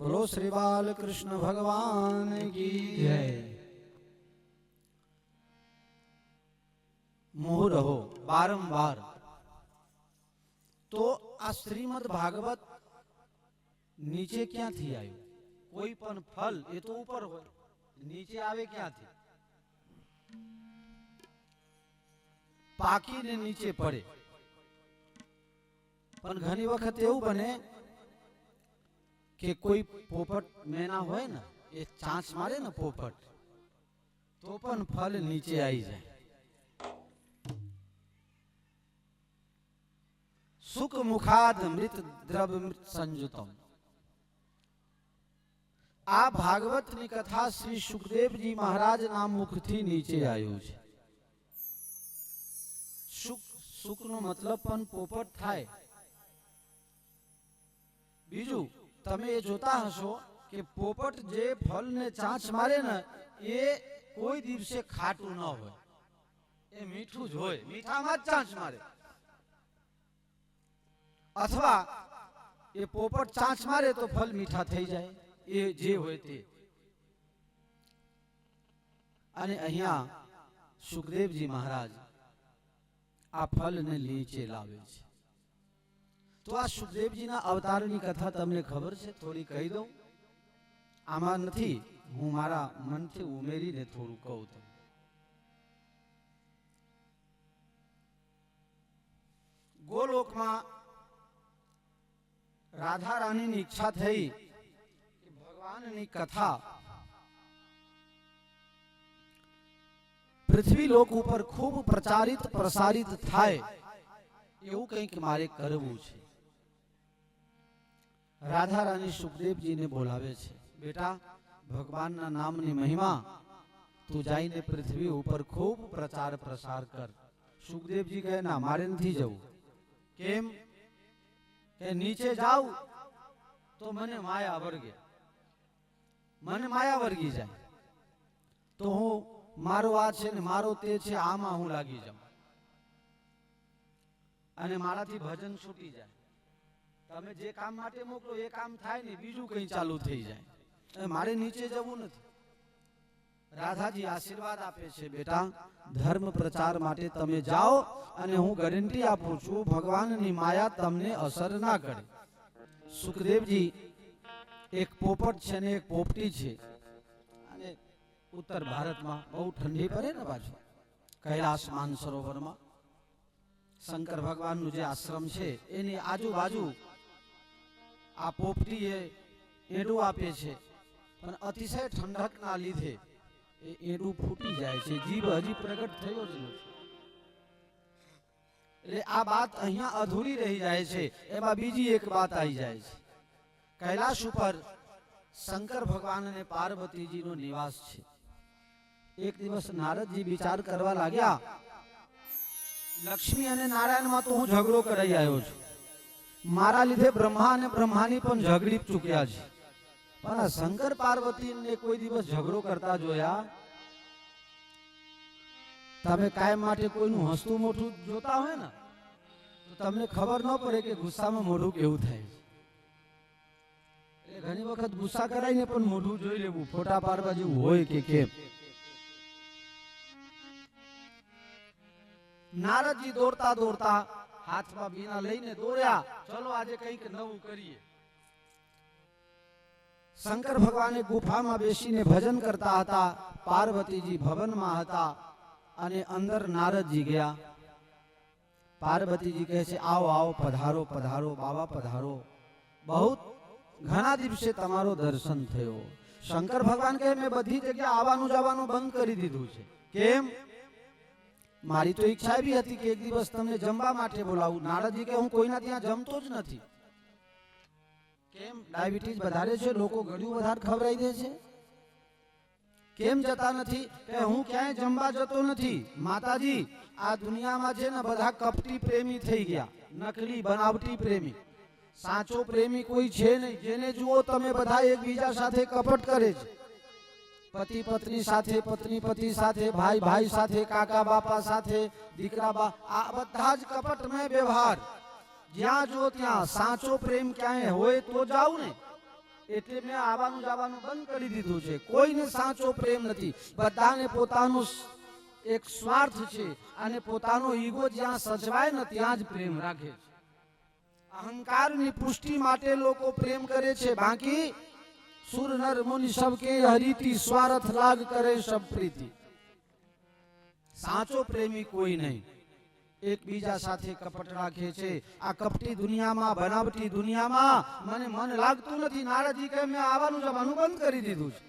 बोलो श्री बाल कृष्ण भगवान की जय। मोह रहो बारंबार। तो आ श्रीमद भागवत नीचे क्या थी आयु? कोई पण फल ये तो ऊपर हो, नीचे आवे क्या थी? पाकी ने नीचे पड़े। पण घनी वखत एवं बने कि कोई पोपट मेना होय ना, ये चांच मारे ना पोपट, तो पण फल नीचे आई जाए। सुख मुखाद मृत द्रव्य संयुतम। आ भागवत ની કથા શ્રી સુખદેવજી મહારાજ ના મુખથી નીચે આવ્યું છે। સુખ નો મતલબ પણ પોપટ થાય। બીજું તમે એ જોતા હશો કે પોપટ જે ફળ ને ચાંચ મારે ને એ કોઈ દિવસે ખાટું ન હોય, એ મીઠું જ હોય, મીઠામાં જ ચાંચ મારે। अथवा ये पोपट चांच मारे तो फल मीठा थई जाए, ये जे होय ते। अने अहिया सुखदेवजी महाराज आ फल ने नीचे लावे छे। तो आ सुखदेवजी ना अवतार नी कथा तमने खबर छे? थोड़ी कही दऊं। आमा नथी, हूँ मारा मन थी उमेरी ने थोड़ू कहूं। तो गोलोक में राधा रानी ની ઈચ્છા થઈ કે ભગવાનની કથા પૃથ્વી લોક ઉપર ખૂબ પ્રચારિત પ્રસારિત થાય એવું કંઈક મારે કરવું છે। રાધા રાની સુખદેવજીને બોલાવે છે, બેટા ભગવાનના નામની મહિમા તું જઈને પૃથ્વી ઉપર ખૂબ પ્રચાર પ્રસાર કર। સુખદેવજી કહે ના મારે નથી જવું। કેમ? કે નીચે જાઉં તો મને માયા વર્ગે, મને માયા વર્ગી જાય તો હું મારો આ છે ને મારો તે છે આમાં હું લાગી જાઉં અને મારાથી ભજન છૂટી જાય। તમે જે કામ માટે મોકલો એ કામ થાય ને બીજું કંઈ ચાલુ થઈ જાય। મારે નીચે જવું નથી। રાધાજી આશીર્વાદ આપે છે, બેટા ધર્મ પ્રચાર માટે તમે જાઓ અને હું ગેરંટી આપું છું ભગવાનની માયા તમને અસર ના કરે। સુખદેવજી એક પોપટ છે ને એક પોપટી છે અને ઉત્તર ભારતમાં બહુ ઠંડી પડે ને પાછું કૈલાસ માનસરોવરમાં શંકર ભગવાનનું જે આશ્રમ છે એની આજુબાજુ આ પોપટી એ એડું આપે છે, પણ અતિશય ઠંડકના લીધે એડું ફૂટી જાય છે, જીવ હજી પ્રગટ થયો જ નથી। એટલે આ વાત અહીંયા અધૂરી રહી જાય છે। એમાં બીજી એક વાત આવી જાય છે। કૈલાશ ઉપર શંકર ભગવાન અને પાર્વતીજીનો નિવાસ છે। એક દિવસ નારદજી વિચાર કરવા લાગ્યા, લક્ષ્મી અને નારાયણમાં તો હું ઝઘડો કરાઈ આવ્યો છું, મારા લીધે બ્રહ્મા અને બ્રહ્માની પણ ઝઘડી ચૂક્યા છે, પણ આ શંકર પાર્વતીને કોઈ દિવસ ઝઘડો કરતા જોયા? તમે કાયમ માટે કોઈનું હસતું મોઢું જોતા હોય ને તો તમને ખબર ન પડે કે ગુસ્સામાં મોઢું કેવું થાય છે। એટલે ઘણી વખત ગુસ્સા કરાઈને પણ મોઢું જોઈ લેવું, ફોટા પાડવા જેવું હોય કે કેમ। નારદજી દોડતા દોડતા હાથમાં વીણા લઈને દોડ્યા, ચલો આજે કંઈક નવું કરીએ। શંકર ભગવાને ગુફામાં બેસીને ભજન કરતા હતા, પાર્વતીજી ભવનમાં હતા અને અંદર નારદજી ગયા। પાર્વતીજી કહે છે, આવો આવો પધારો પધારો બાબા પધારો, બહુ ઘણા દિવસે તમારો દર્શન થયો। શંકર ભગવાન કહે મેં બધી જગ્યા આવવાનું જવાનું બંધ કરી દીધું છે। કેમ? મારી તો ઈચ્છા એવી હતી કે એક દિવસ તમને જમવા માટે બોલાવું। નારદજી કહે હું કોઈના ત્યાં જમતો જ નથી। કેમ? ડાયાબિટીસ વધારે છે, લોકો ગળ્યું વધારે ખવડાવી દે છે। કેમ જતા નથી? કે હું ક્યાંય જમવા જતો નથી માતાજી। આ દુનિયામાં છે ને બધા કપટી પ્રેમી થઈ ગયા, નકલી બનાવટી પ્રેમી। સાચો પ્રેમી કોઈ છે નહીં। જેને જુઓ તમે બધા એકબીજા સાથે કપટ કરે છે। પતિ પત્ની સાથે, પત્ની પતિ સાથે, ભાઈ ભાઈ સાથે, કાકા બાપા સાથે, દીકરા બા, આ બધા જ કપટમય વ્યવહાર। જ્યાં જો ત્યાં સાચો પ્રેમ ક્યાંય હોય તો જાવ ને। એટલે મેં આવવાનું જવાનું બંધ કરી દીધું છે. કોઈને સાચો પ્રેમ નથી. બધાને પોતાનો એક સ્વાર્થ છે અને પોતાનો ઈગો જ્યાં સચવાય ને ત્યાં જ પ્રેમ રાખે છે. અહંકારની પુષ્ટિ માટે લોકો પ્રેમ કરે છે. બાકી સુર નર મુનિ સબકે હરીતી સ્વાર્થ લાગ કરે સબ પ્રીતિ. સાચો પ્રેમી કોઈ નહીં. એકબીજા સાથે કપટ રાખે છે. આ કપટી દુનિયામાં, બનાવટી દુનિયામાં મને મન લાગતું નથી. નારદજી કહે મેં આવવાનું જવાનું બંધ કરી દીધું છે.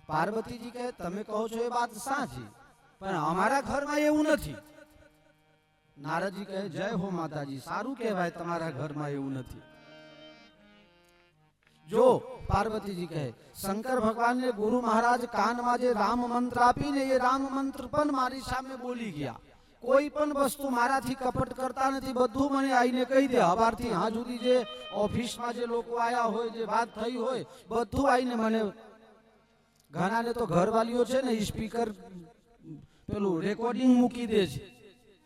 પાર્વતીજી કહે તમે કહો છો એ વાત સાચી, પણ અમારા ઘરમાં એવું નથી. નારદજી કહે જય હો માતાજી, સારું કહેવાય તમારા ઘરમાં એવું નથી. જો પાર્વતીજી કહે શંકર ભગવાનને ગુરુ મહારાજ કાનમાં જે રામ મંત્ર આપીને એ રામ મંત્ર પણ મારી સામે બોલી ગયા. કોઈ પણ વસ્તુ મારાથી કપટ કરતા નથી. બધું મને આવીને કહી દે. હવારથી હા સુધી જે ઓફિસમાં જે લોકો આયા હોય, જે વાત થઈ હોય, બધું આવીને મને. ઘણાને તો ઘરવાલીઓ છે ને સ્પીકર પેલું રેકોર્ડિંગ મૂકી દે છે.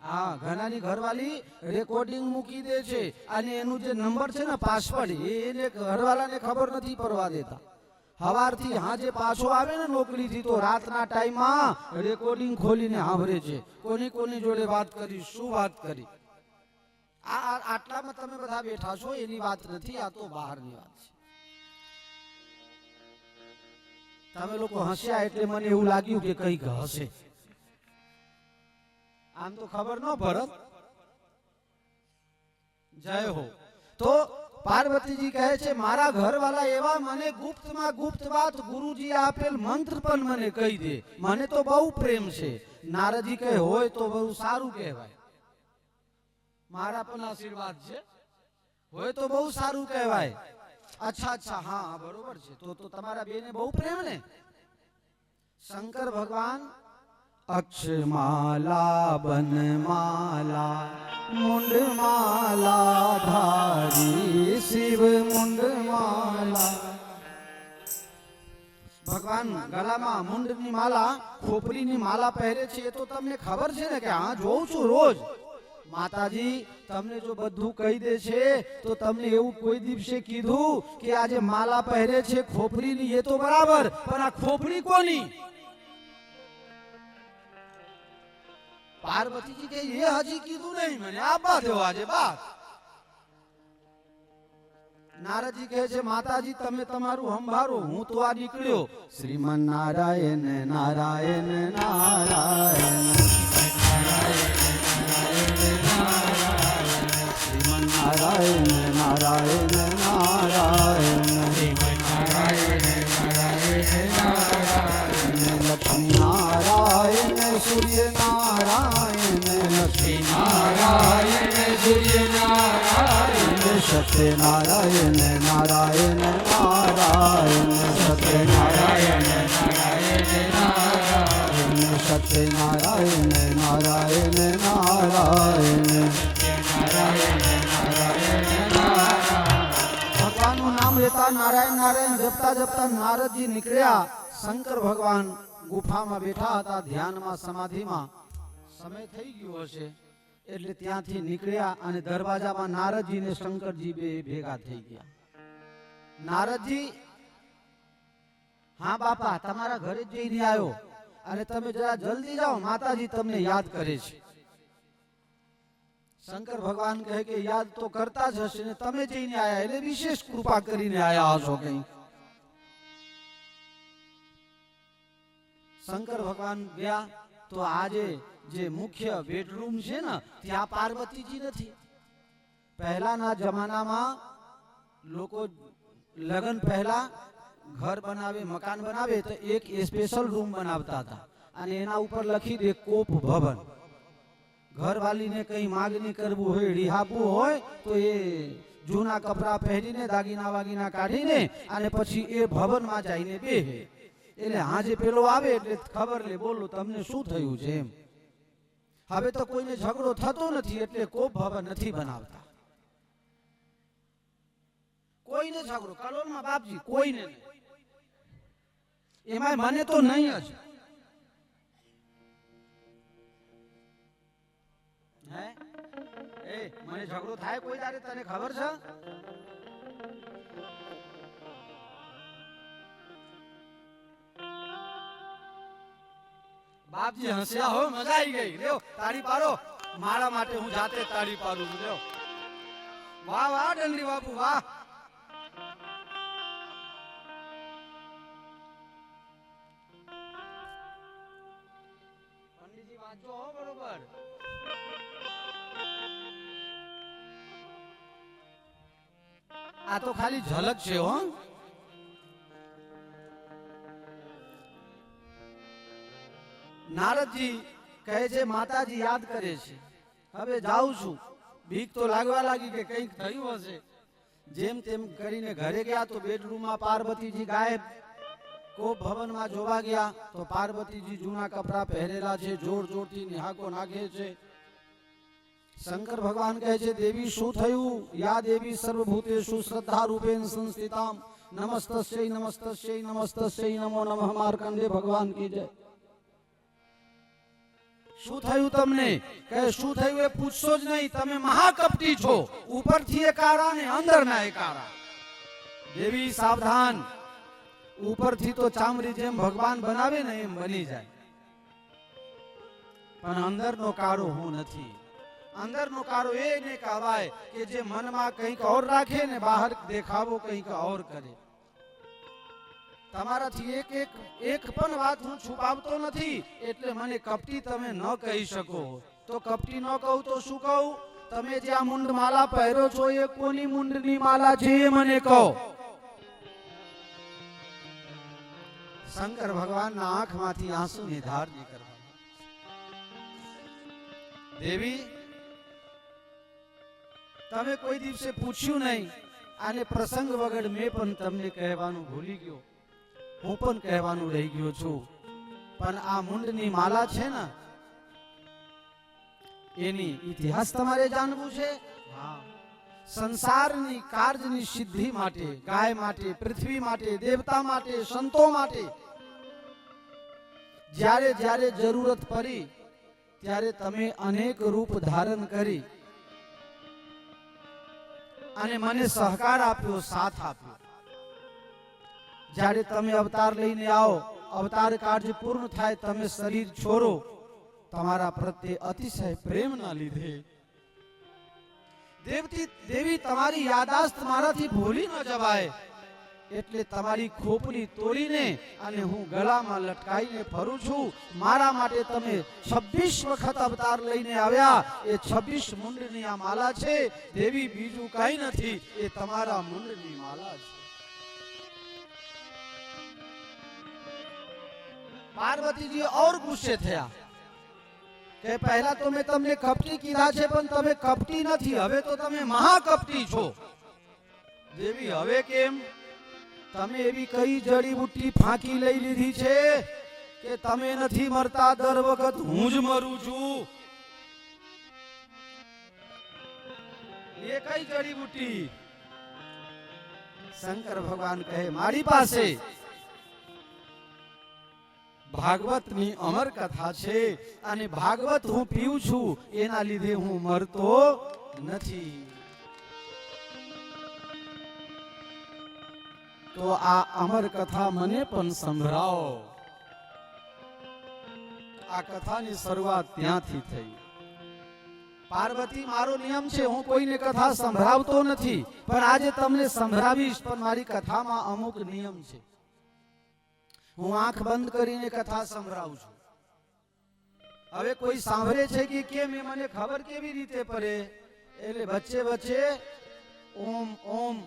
હા, ઘણાની ઘરવાલી રેકોર્ડિંગ મૂકી દે છે અને એનું જે નંબર છે ને પાસવર્ડ એને ઘરવાલાને ખબર નથી પડવા દેતા. હવારથી હાજે પાછો આવે ને નોકરીથી તો રાતના ટાઈમમાં રેકોર્ડિંગ ખોલીને સાંભળે છે. કોની જોડે વાત કરી, શું વાત કરી. આ આટલામાં તમે બધા બેઠા છો એની વાત નથી, આ તો બહારની વાત છે. તમે લોકો હસ્યા એટલે મને એવું લાગ્યું કે કંઈક હશે. આમ તો ખબર ન પડત. જય હો. તો પાર્વતીજી કહે છે મારા ઘરવાળા એવા મને ગુપ્તમાં ગુપ્ત વાત ગુરુજી આપેલ મંત્ર પણ મને કહી દે. મને તો બહુ પ્રેમ છે. નારદજી કહે હોય તો બહુ સારું કહેવાય. મારા પણ આશીર્વાદ છે. હોય તો બહુ સારું કહેવાય. અચ્છા, હા બરોબર છે. તો તમારા બેને બહુ પ્રેમ ને. શંકર ભગવાન અક્ષમાલા બનમાલા મુંડમાલા ધારી શિવ મુંડમાલા. ભગવાન ગળામાં મુંડની માલા, ખોપરીની માલા પહેરે છે. એ તો તમને ખબર છે ને કે હા જોઉં છું રોજ. માતાજી તમને જો બધું કહી દે છે તો તમને એવું કોઈ દિવસે કીધું કે આજે માલા પહેરે છે ખોપરીની, એ તો બરાબર, પણ આ ખોપરી કોની? પાર્વતીજી કે એ હજી કીધું નહીં મને, આપવા દો આજે બાપ. નારદજી કહે છે માતાજી તમે તમારું સંભાળો, હું તો આ નીકળ્યો. શ્રીમન નારાયણ નારાયણ નારાયણ શ્રીમન નારાયણ નારાયણ નારાયણ લક્ષ્મી નારાયણ સૂર્ય નારાયણ લક્ષ્મી નારાયણ સૂર્ય નારાયણ સત્ય નારાયણ નારાયણ નારાયણ સત્ય નારાયણ નારાયણ નારાયણ સત્ય નારાયણ નારાયણ નારાયણ ભગવાનનું નામ લેતા નારાયણ નારાયણ જપતા જપતા નારદજી નીકળ્યા. શંકર ભગવાન ગુફામાં બેઠા હતા, ધ્યાનમાં, સમાધિમાં. સમય થઈ ગયો હશે એટલે ત્યાંથી નીકળ્યા અને દરવાજામાં નારદજી ને શંકરજી બે ભેગા થઈ ગયા. નારદજી હા બાપા તમારા ઘરે જઈને આવ્યો અને તમે જરા જલ્દી જાઓ, માતાજી તમને યાદ કરે છે. શંકર ભગવાન કહે કે યાદ તો કરતા જ હશે ને તમે જઈને આયા એટલે વિશેષ કૃપા કરીને આયા હશો કઈ. શંકર ભગવાન ગયા તો આજે જે મુખ્ય બેડરૂમ છે ને ત્યાં પાર્વતીજી નથી. પહેલાના જમાનામાં લોકો લગ્ન પહેલા ઘર બનાવે, મકાન બનાવે તો એક સ્પેશિયલ રૂમ બનાવતા હતા અને એના ઉપર લખી દે કોપ ભવન. ઘરવાલીને કઈ માગણી કરવું હોય, રિહાપવું હોય તો એ જૂના કપડા પહેરીને દાગીના વાગીના કાઢીને અને પછી એ ભવનમાં જઈને બેહે. એટલે હાજે પેલો આવે એટલે ખબર લે બોલો તમને શું થયું છે એમ. હવે તો કોઈને ઝઘડો થતો નથી એટલે કોપ ભવન નથી બનાવતા. કોઈને ઝઘડો કલોલમાં બાપજી કોઈને નહીં. એમાં મને તો નહીં જ. હે એ મને ઝઘડો થાય કોઈ દાડે તને ખબર છે? બાપજી હસ્યા હો, મજા આવી ગઈ. લ્યો તાળી પાડો. મારા માટે હું જાતે તાળી પાડું છું. લ્યો વાહ વાહ ડંગરી બાપુ વાહ. પંડિતજી વાંચો હો બરોબર. આ તો ખાલી ઝલક છે હો. નારદજી કહે છે માતાજી યાદ કરે છે, હવે જાઉં છું. ભીખ તો લાગવા લાગી કે કંઈક થયું હશે. જેમ તેમ કરીને ઘરે ગયા તો બેડરૂમમાં પાર્વતીજી ગાયબ. કોપ ભવનમાં જોવા ગયા તો પાર્વતીજી જૂના કપડા પહેરેલા છે, જોર જોરથી નિહાકો નાખે છે. શંકર ભગવાન કહે છે દેવી શું થયું? યા દેવી સર્વભૂતેષુ શ્રદ્ધા રૂપેણ સંસ્થિતામ નમસ્તસ્यै નમસ્તસ્यै નમસ્તસ્यै નમો નમઃ. માર્કંડેય ભગવાન કી જય. શું થયું તમને? કહે શું થયું એ પૂછશો જ નહીં, તમે મહાકપટી છો. ઉપરથી એ કારા ને અંદરના એ કારા. દેવી સાવધાન, ઉપરથી તો ચામડી જેમ ભગવાન બનાવે ને એમ બની જાય, પણ અંદરનો કારો હું નથી. અંદરનો કારો એ ને કહેવાય કે જે મનમાં કંઈક ઓર રાખે ને બહાર દેખાવો કંઈક ઓર કરે. તમારાથી એક પણ વાત હું છુપાવતો નથી, એટલે મને કપટી તમે ન કહી શકો. તો કપટી ન કહું તો શું કહું? તમે જે આ મુંડ માલા પહેરો છો એ કોની મુંડની માલા છે એ મને કહો. શંકર ભગવાનના આંખમાંથી આંસુની ધાર નીકળવા. દેવી તમે કોઈ દિવસે પૂછ્યું નહીં, આને પ્રસંગ વગર મેં પણ તમને કહેવાનું ભૂલી ગયો. હું પણ કહેવાનું રહી ગયો છું. પણ આ મુંડની માલા છે ને એની ઇતિહાસ તમારે જાણવું છે. હા, સંસારની કાર્યની સિદ્ધિ માટે, ગાય માટે, પૃથ્વી માટે, દેવતા માટે, સંતો માટે જ્યારે જ્યારે જરૂરત પડી ત્યારે તમે અનેક રૂપ ધારણ કરી અને મને સહકાર આપ્યો, સાથ આપ્યો. જ્યારે તમે અવતાર લઈને આવો, અવતાર કાર્ય પૂર્ણ થાય, તમે શરીર છોડો, તમારા પ્રત્યે અતિશય પ્રેમના લીધે દેવી તમારી યાદાસ્ત મારાથી ભૂલી ન જવાય, એટલે તમારી ખોપરી તોડીને અને હું ગળામાં લટકાઈને ફરું છું. મારા માટે તમે 26 વખત અવતાર લઈને આવ્યા. એ 26 મુંડની આ માલા છે દેવી, બીજું કઈ નથી, એ તમારા મુંડની માલા છે. પાર્વતીજી ઓર ગુસ્સે થયા કે પહેલા તો મેં તમને કપટી કીધા છે, પણ તમે કપટી નથી, હવે તો તમે મહાકપટી છો. દેવી હવે કેમ? તમે એવી કઈ જડીબુટ્ટી ફાંકી લઈ લીધી છે કે તમે નથી મરતા, દર વખત હું જ મરું છું. એ કઈ જડીબુટ્ટી? શંકર ભગવાન કહે મારી પાસે ભાગવતની અમર કથા છે અને ભાગવત હું પીઉં છું, એના લીધે હું મરતો નથી. તો આ અમર કથા મને પણ સંભળાવો. આ કથાની શરૂઆત ત્યાંથી થઈ. પાર્વતી મારો નિયમ છે, હું કોઈને કથા સંભળાવતો નથી, પણ આજે તમને સંભળાવીશ. પણ મારી કથામાં અમુક નિયમ છે. હું આંખ બંધ કરીને કથા સંભળાવું છું. હવે કોઈ સાંભળે છે કે કેમ એ મને ખબર કેવી રીતે પડે? એટલે વચ્ચે વચ્ચે ઓમ ઓમ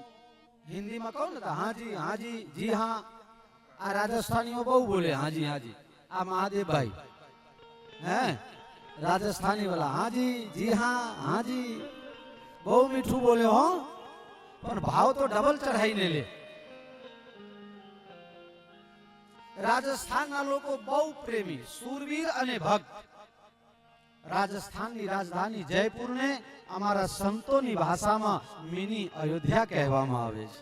હિન્દીમાં કહું ને તો હાજી હાજી, જી હા. આ રાજસ્થાનીઓ બહુ બોલે હાજી હાજી. આ મહાદેવભાઈ હે રાજસ્થાની વાળા, હાજી જી હા હાજી, બહુ મીઠું બોલે હો, પણ ભાવ તો ડબલ ચઢાઈને લે. રાજસ્થાનના લોકો બહુ પ્રેમી, શૂરવીર અને ભક્ત. રાજસ્થાનની રાજધાની જયપુરને અમારા સંતોની ભાષામાં મિની અયોધ્યા કહેવામાં આવે છે.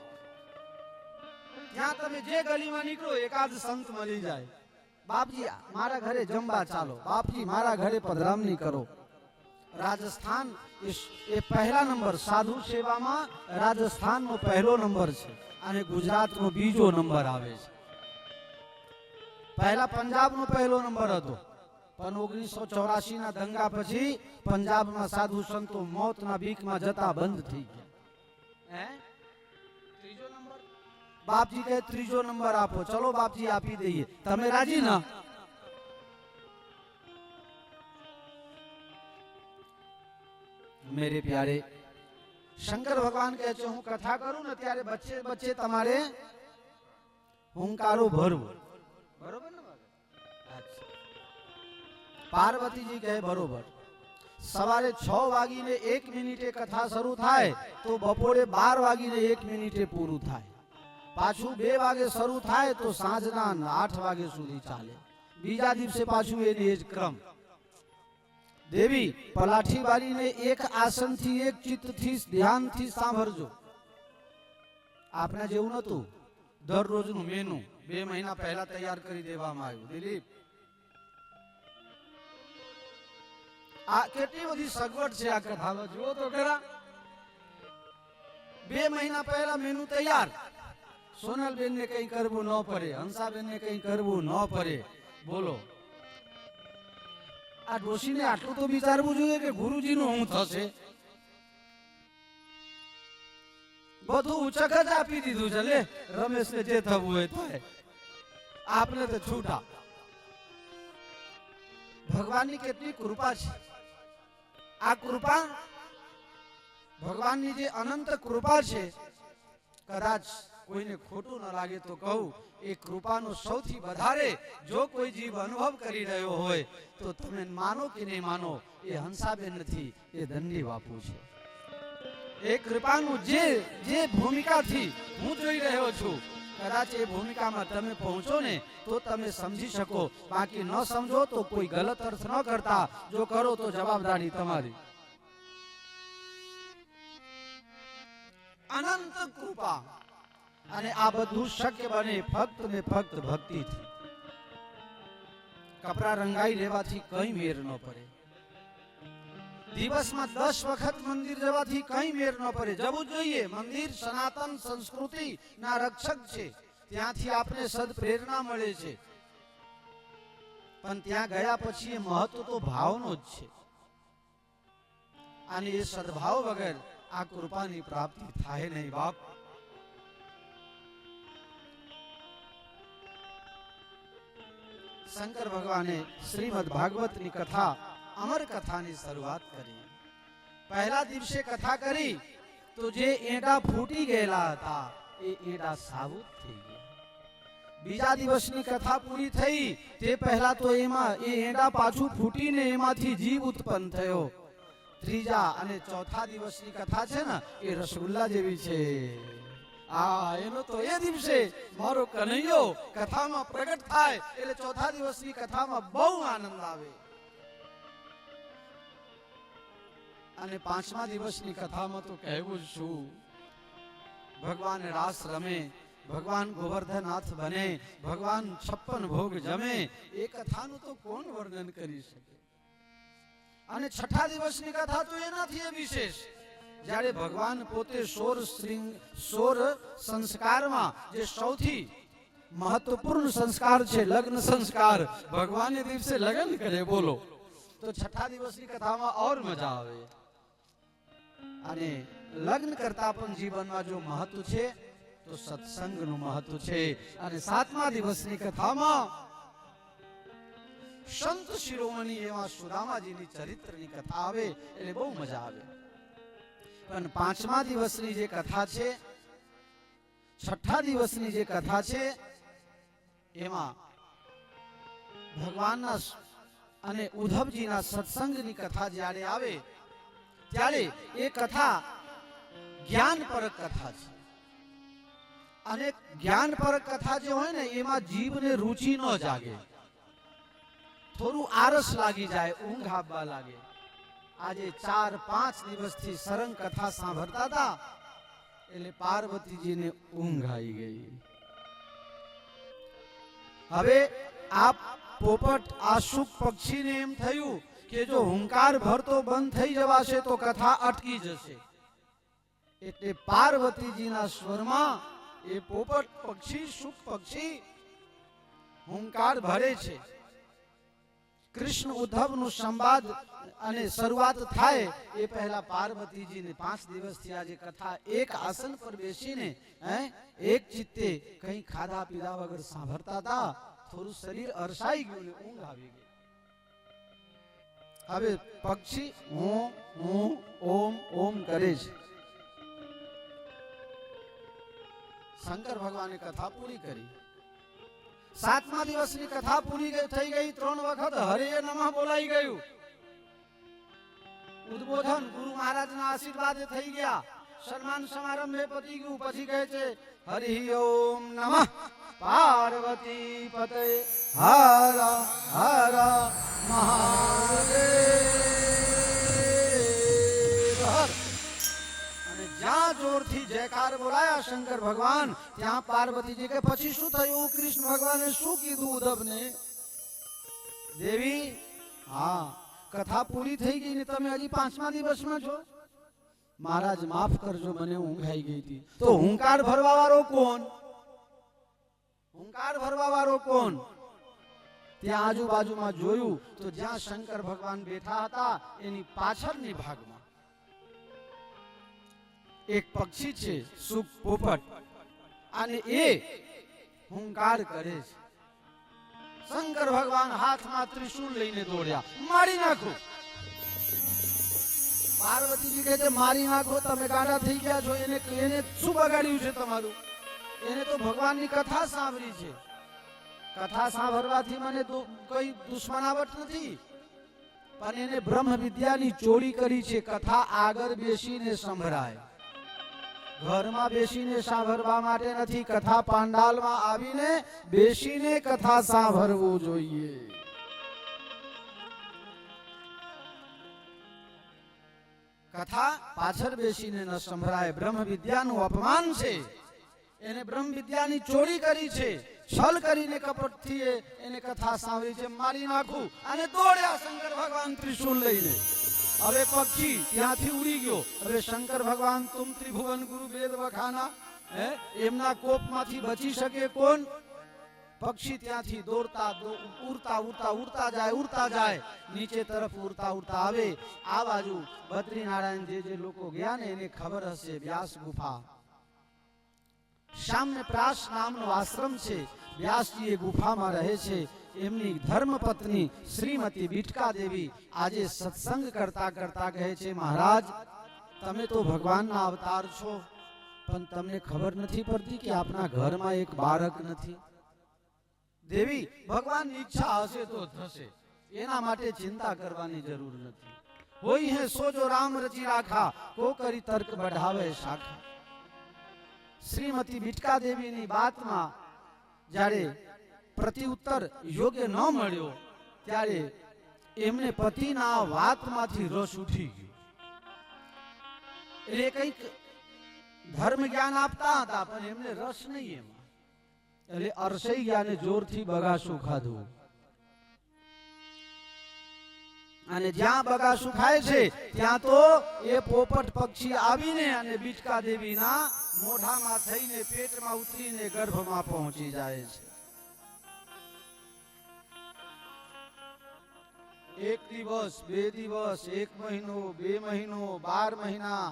ત્યાં તમે જે ગલીમાં નીકળો એકાદ સંત મળી જાય. બાપજી મારા ઘરે જમવા ચાલો, બાપજી મારા ઘરે પધરામણી કરો. રાજસ્થાન એ પહેલા નંબર, સાધુ સેવામાં રાજસ્થાનનો પહેલો નંબર છે અને ગુજરાતનો બીજો નંબર આવે છે. પહેલા પંજાબનો પહેલો નંબર હતો, પણ 1984 ના દંગા પછી પંજાબમાં સાધુ સંતો મોતના બીકમાં જતા બંધ થઈ ગયા. ત્રીજો નંબર બાપજી કહે ત્રીજો નંબર આપો. ચલો બાપજી આપી દઈએ. તમે રાજી ના? मेरे प्यारे शंकर भगवान કહે છે હું કથા કરું ને ત્યારે બચ્ચે બચ્ચે તમારે હુંકારો ભરવો. બરોબર ને? પાર્વતીજી કહે બરોબર. સવારે 6 વાગીને 1 મિનિટે કથા શરૂ થાય તો બપોરે 12 વાગીને 1 મિનિટે પૂરું થાય. પાછું 2 વાગે શરૂ થાય તો સાંજના 8 વાગે સુધી ચાલે. બીજા દિવસે પાછું એની જ ક્રમ. દેવી પલાઠી વાળીને એક આસનથી એક ચિત્તથી ધ્યાનથી સાંભળજો. આપને જેવું નતું દરરોજનું મેનુ 2 મહિના પહેલા તૈયાર કરી દેવામાં આવ્યું. દિલીપ આ કેટલી બધી સગવડ છે આ કથામાં. જુઓ તો ખરા. 2 મહિના પહેલા મેનુ તૈયાર. સોનલબેન ને કઈ કરવું ન પડે, હંસાબેન ને કઈ કરવું ન પડે. બોલો આ ડોશીને આટલું તો વિચારવું જોઈએ કે ગુરુજીનું શું થશે. બધું ઉચક જ આપી દીધું છે. લે રમેશને જે થવું હોય થાય, આપને તો છૂટા. ભગવાનની કેટલી કૃપા છે. આ કૃપા ભગવાનની જે અનંત કૃપા છે, કદાચ કોઈને ખોટું ન લાગે તો કહું, એ કૃપાનો સૌથી વધારે જો કોઈ જીવ અનુભવ કરી રહ્યો હોય તો તમે માનો કે નહીં માનો, એ હંસાબેન નથી, એ દંડી બાપુ છે. એ કૃપાનું જે ભૂમિકાથી હું જોઈ રહ્યો છું, કદાચ એ ભૂમિકામાં તમે પહોંચો ને તો તમે સમજી શકો. બાકી ન સમજો તો કોઈ ગલત અર્થ ન કરતા. જો કરો તો જવાબદારી તમારી. અનંત કૃપા. અને આ બધું શક્ય બને ફક્ત ને ફક્ત ભક્તિથી. કપડા રંગાઈ લેવાથી કઈ મેર ન પડે. દિવસમાં 10 વખત મંદિર જવાથી કઈ મેર ન પડે. જવું જોઈએ. મંદિર સનાતન સંસ્કૃતિ ના રક્ષક છે. ત્યાંથી આપને સદપ્રેરણા મળે છે. પણ ત્યાં ગયા પછી એ મહત્વ તો ભાવનો જ છે. અને એ સદભાવ વગર આ કૃપાની પ્રાપ્તિ થાય નહીં બાપ. શંકર ભગવાને શ્રીમદ ભાગવતની કથા, અમર કથાની શરૂઆત કરી. પહેલા દિવસે કથા કરી તો જે એંડા ફૂટી ગયેલા હતા એ એંડા સાબુત થઈ ગયા. બીજા દિવસની કથા પૂરી થઈ તે પહેલા તો એમાં એ એંડા પાછું ફૂટીને એમાંથી જીવ ઉત્પન્ન થયો. ત્રીજા અને ચોથા દિવસની કથા છે ને, એ રસગુલ્લા જેવી છે. એનો તો એ દિવસે મારો કનૈયો કથામાં પ્રગટ થાય એટલે ચોથા દિવસની કથામાં બહુ આનંદ આવે. અને પાંચમા દિવસની કથામાં તો કહેવું જ શું, ભગવાન રાસ રમે, ભગવાન ગોવર્ધનનાથ બને, ભગવાન 56 ભોગ જમે. એ કથાનું તો કોણ વર્ણન કરી શકે. અને છઠ્ઠા દિવસની કથા તો એનાથી વિશેષ, જ્યારે ભગવાન પોતે 16 સંસ્કારમાં જે સૌથી મહત્વપૂર્ણ સંસ્કાર છે લગ્ન સંસ્કાર, ભગવાન એ દિવસે લગ્ન કરે. બોલો તો છઠ્ઠા દિવસની કથામાં ઓર મજા આવે. અને લગ્ન કરતા પણ જીવનમાં જો મહત્વ છે તો સત્સંગનું મહત્વ છે. અને સાતમા દિવસની કથામાં સંત શિરોમણી એવા સુદામાજીની ચરિત્રની કથા આવે એટલે બહુ મજા આવે. પણ પાંચમા દિવસની જે કથા છે, છઠ્ઠા દિવસની જે કથા છે, એમાં ભગવાનના અને ઉદ્ધવજીના સત્સંગની કથા જ્યારે આવે ત્યારે એ કથા જ્ઞાનપરક કથા છે. અને જ્ઞાનપરક કથા જે હોય ને એમાં જીવને રુચિ ન જાગે, થોડું આરસ લાગી જાય, ઊંઘ આવવા લાગે. આજે 4-5 દિવસથી સરંગ કથા સાંભળતા હતા એટલે પાર્વતીજીને ઊંઘ આવી ગઈ. હવે આ પોપટ આ શુક પક્ષીને એમ થયું કે જો હુંકાર ભરતો બંધ થઈ જવાશે તો કથા અટકી જશે. એટલે પાર્વતીજીના સ્વરમાં એ પોપટ પક્ષી, શુક પક્ષી હુંકાર ભરે છે. કૃષ્ણ ઉદ્ધવનો સંવાદ અને શરૂઆત થાય એ પહેલા પાર્વતીજીને 5 દિવસથી આજે કથા એક આસન પર બેસીને એક ચિત્તે કંઈ ખાધા પીધા વગર સાંભળતા હતા. થોડું શરીર અરસાઈ ગયું ને ઊંઘ આવી ગઈ. હવે પક્ષી ઓમ ઓમ કરે છે. શંકર ભગવાને કથા પૂરી કરી. 7મા દિવસની કથા પૂરી થઈ ગઈ. 3 વખત હરે નમઃ બોલાઈ ગયું. ઉદ્બોધન ગુરુ મહારાજના આશીર્વાદ થઈ ગયા. સન્માન સમારંભે પતી ગયું. પછી કહે છે હરિ ઓમ નમઃ પાર્વતી પતય હર હર મહાદેવ. અને જ્યાં જોરથી જયકાર બોલાયા શંકર ભગવાન, ત્યાં પાર્વતીજી કે પછી શું થયું? કૃષ્ણ ભગવાને શું કીધું ઉદ્ધવને? દેવી, હા કથા પૂરી થઈ ગઈ ને તમે હજી 5મા દિવસમાં છો. મહારાજ માફ કરજો, મને ઊંઘ આવી ગઈ હતી. તો હુંકાર ભરવા વાળો કોણ? હુંકાર ભરવા વાળો કોણ? ત્યાં આજુબાજુમાં જોયું તો જ્યાં શંકર ભગવાન બેઠા હતા એની પાછળની ભાગમાં એક પક્ષી છે, સુખ પોપટ, અને એ હુંકાર કરે છે. શંકર ભગવાન હાથમાં ત્રિશૂળ લઈને દોડ્યા, મારી નાખો. પાર્વતીજી કહે છે મારી નાખો, તમે ગાડા થઈ ગયા છો. એને શું બગાડ્યું છે તમારું? એને તો ભગવાનની કથા સાંભળી છે. કથા સાંભળવાથી મને કોઈ દુશ્મનાવટ નથી, પણ એને બ્રહ્મ વિદ્યાની ચોરી કરી છે. કથા આગળ બેસીને સંભળાય, ઘરમાં બેસીને સાંભળવા માટે નથી. કથા પાંડાલમાં આવીને બેસીને કથા સાંભળવું જોઈએ. કથા પાછળ બેસીને ન સંભળાય. બ્રહ્મ વિદ્યાનું અપમાન છે. એને બ્રહ્મ વિદ્યાની ચોરી કરી છે. છલ કરીને કપટથી એને કથા સાંભળી છે. મારી નાખું. અને દોડ્યા શંકર ભગવાન ત્રિશૂળ લઈને. હવે પક્ષી ત્યાંથી ઉડી ગયો. હવે શંકર ભગવાન તુમ ત્રિભુવન ગુરુ વેદ વખાના, એમના કોપમાંથી બચી શકે કોણ? પક્ષી ત્યાંથી દોડતા ઉડતા જાય નીચે તરફ ઉડતા આવે. આ બાજુ બદ્રીનારાયણ જે લોકો ગયા ને એને ખબર હશે, વ્યાસ ગુફા, સામ્ય પ્રાસ નામનો આશ્રમ છે. વ્યાસજી એ ગુફામાં રહે છે. એમની ધર્મપત્ની શ્રીમતી બીટકા દેવી આજે સત્સંગ કરતા કરતા કહે છે મહારાજ, તમે તો ભગવાનના અવતાર છો, પણ તમને ખબર નથી પડતી કે આપના ઘરમાં એક બાળક નથી. દેવી, ભગવાનની ઈચ્છા હશે તો થશે, એના માટે ચિંતા કરવાની જરૂર નથી. હોય હે સોજો રામ રચી રાખા, કો કરી તર્ક બઢાવે શાખા. શ્રીમતી બીટકા દેવીની વાતમાં જ્યારે પ્રત્યુત્તર યોગ્ય ન મળ્યો ત્યારે એમને પતિના વાતમાંથી રસ ઉઠી ગયો. એટલે કંઈક ધર્મ જ્ઞાન આપતા હતા પણ એમને રસ નહીં એમાં. એટલે અરસાઈ ગયા ને જોરથી બગાસું ખાધું. અને જ્યાં બગાસું ખાય છે ત્યાં તો એ પોપટ પક્ષી આવીને અને બીટકા દેવીના મોઢામાં થઈને પેટમાં ઉતરીને ગર્ભમાં પહોંચી જાય છે. 1 દિવસ 2 દિવસ 1 મહિનો 2 મહિનો 12 મહિના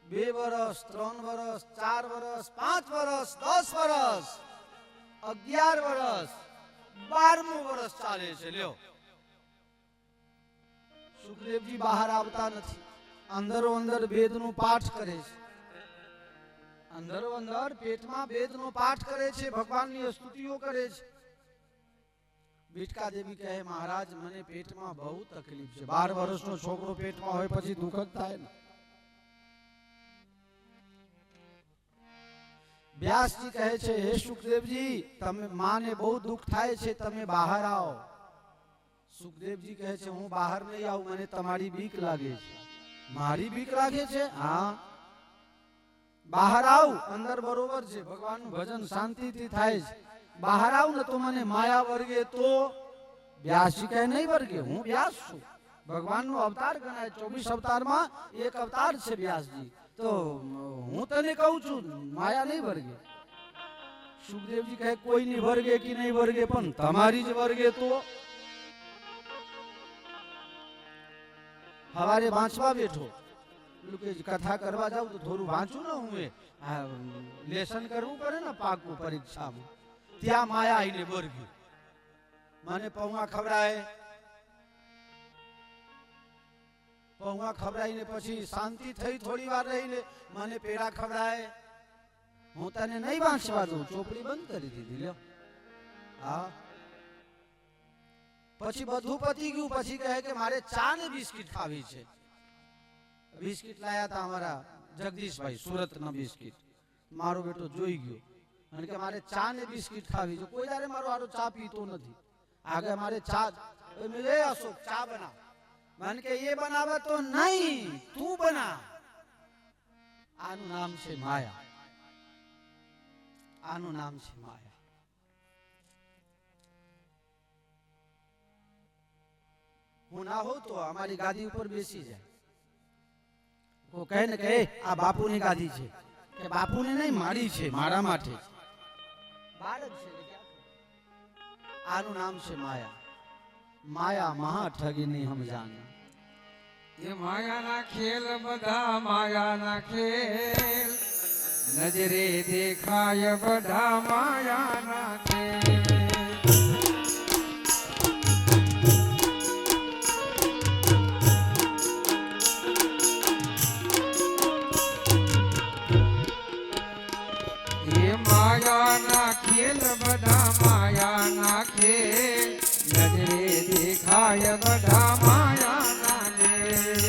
2 વર્ષ 3 વર્ષ 4 વર્ષ 5 વર્ષ 10 વર્ષ 11 વર્ષ 12મું વર્ષ ચાલે છે. લ્યો, સુખદેવજી બહાર આવતા નથી. અંદરો અંદર વેદનો પાઠ કરે છે. અંદરો અંદર પેટમાં વેદનો પાઠ કરે છે, ભગવાનની સ્તુતિઓ કરે છે. બીટકા દેવી કહે મહારાજ, મને પેટમાં બહુ તકલીફ છે. 12 વર્ષનો છોકરો પેટમાં હોય પછી દુઃખ જ થાય ને. વ્યાસજી કહે છે હે સુખદેવજી, તમે માને બહુ દુઃખ થાય છે, તમે બહાર આવો. સુખદેવજી કહે છે હું બહાર નહીં આવું, મને તમારી બીક લાગે છે. મારી બીક લાગે છે? હા, બહાર આવ. અંદર બરોબર છે, ભગવાનનું ભજન શાંતિથી થાય છે. બહાર આવ ને તો મને માયા વર્ગે તો. વ્યાસજી કહે નહીં વર્ગે, હું વ્યાસ છું, ભગવાનનો અવતાર ગણાય. 24 અવતારમાં એક અવતાર છે વ્યાસજી, તો હું તને કહું છું માયા નહીં વર્ગે. સુખદેવજી કહે કોઈ નહીં વર્ગે કે નહીં વર્ગે, પણ તમારી જ વર્ગે તો. हवारे वाँचवा बैठो कथा करवा जाऊं तो थोड़ू वाँचू न हूँ लेसन करવું પડે ને પાકું પરીક્ષામાં ત્યાં માયા આવીને બરગી મને પૌવા ખવડાવીને પછી શાંતિ થઈ થોડી વાર રહીને મને પેડા ખવડાય હું તને નહીં વાંચવા દઉં ચોપડી બંધ કરી દીધી લ્યો હા પછી બધું પતી ગયું પછી કહે કે મારે ચા ને બિસ્કિટ ખાવી છે બિસ્કિટ લાયા હતા અમારા જગદીશભાઈ સુરતના બિસ્કિટ મારો બેટો જોઈ ગયો અને કે મારે ચા ને બિસ્કિટ ખાવી છે કોઈ દાડે મારો આરો ચા પીતો નથી आगे हमारे चा ये अशोक चा बना मन के ये बनावे तो नहीं तू बना आनु नाम से माया आनु नाम से माया हूँ ना हो तो हमारी गादी ऊपर बेसी जाए वो कहे न कहे आ बापू ने गादी छे के बापू ने नहीं मारी छे मारा माटे बालक छे आनु नाम से माया माया महा ठगीनी हम जाना ये माया ना खेल बधा माया ना खेल नजरे देखाय बधा माया ना खेल ये माया ना खेल बधा माया ना खेल नजरे देखाय बधा माया ना खेल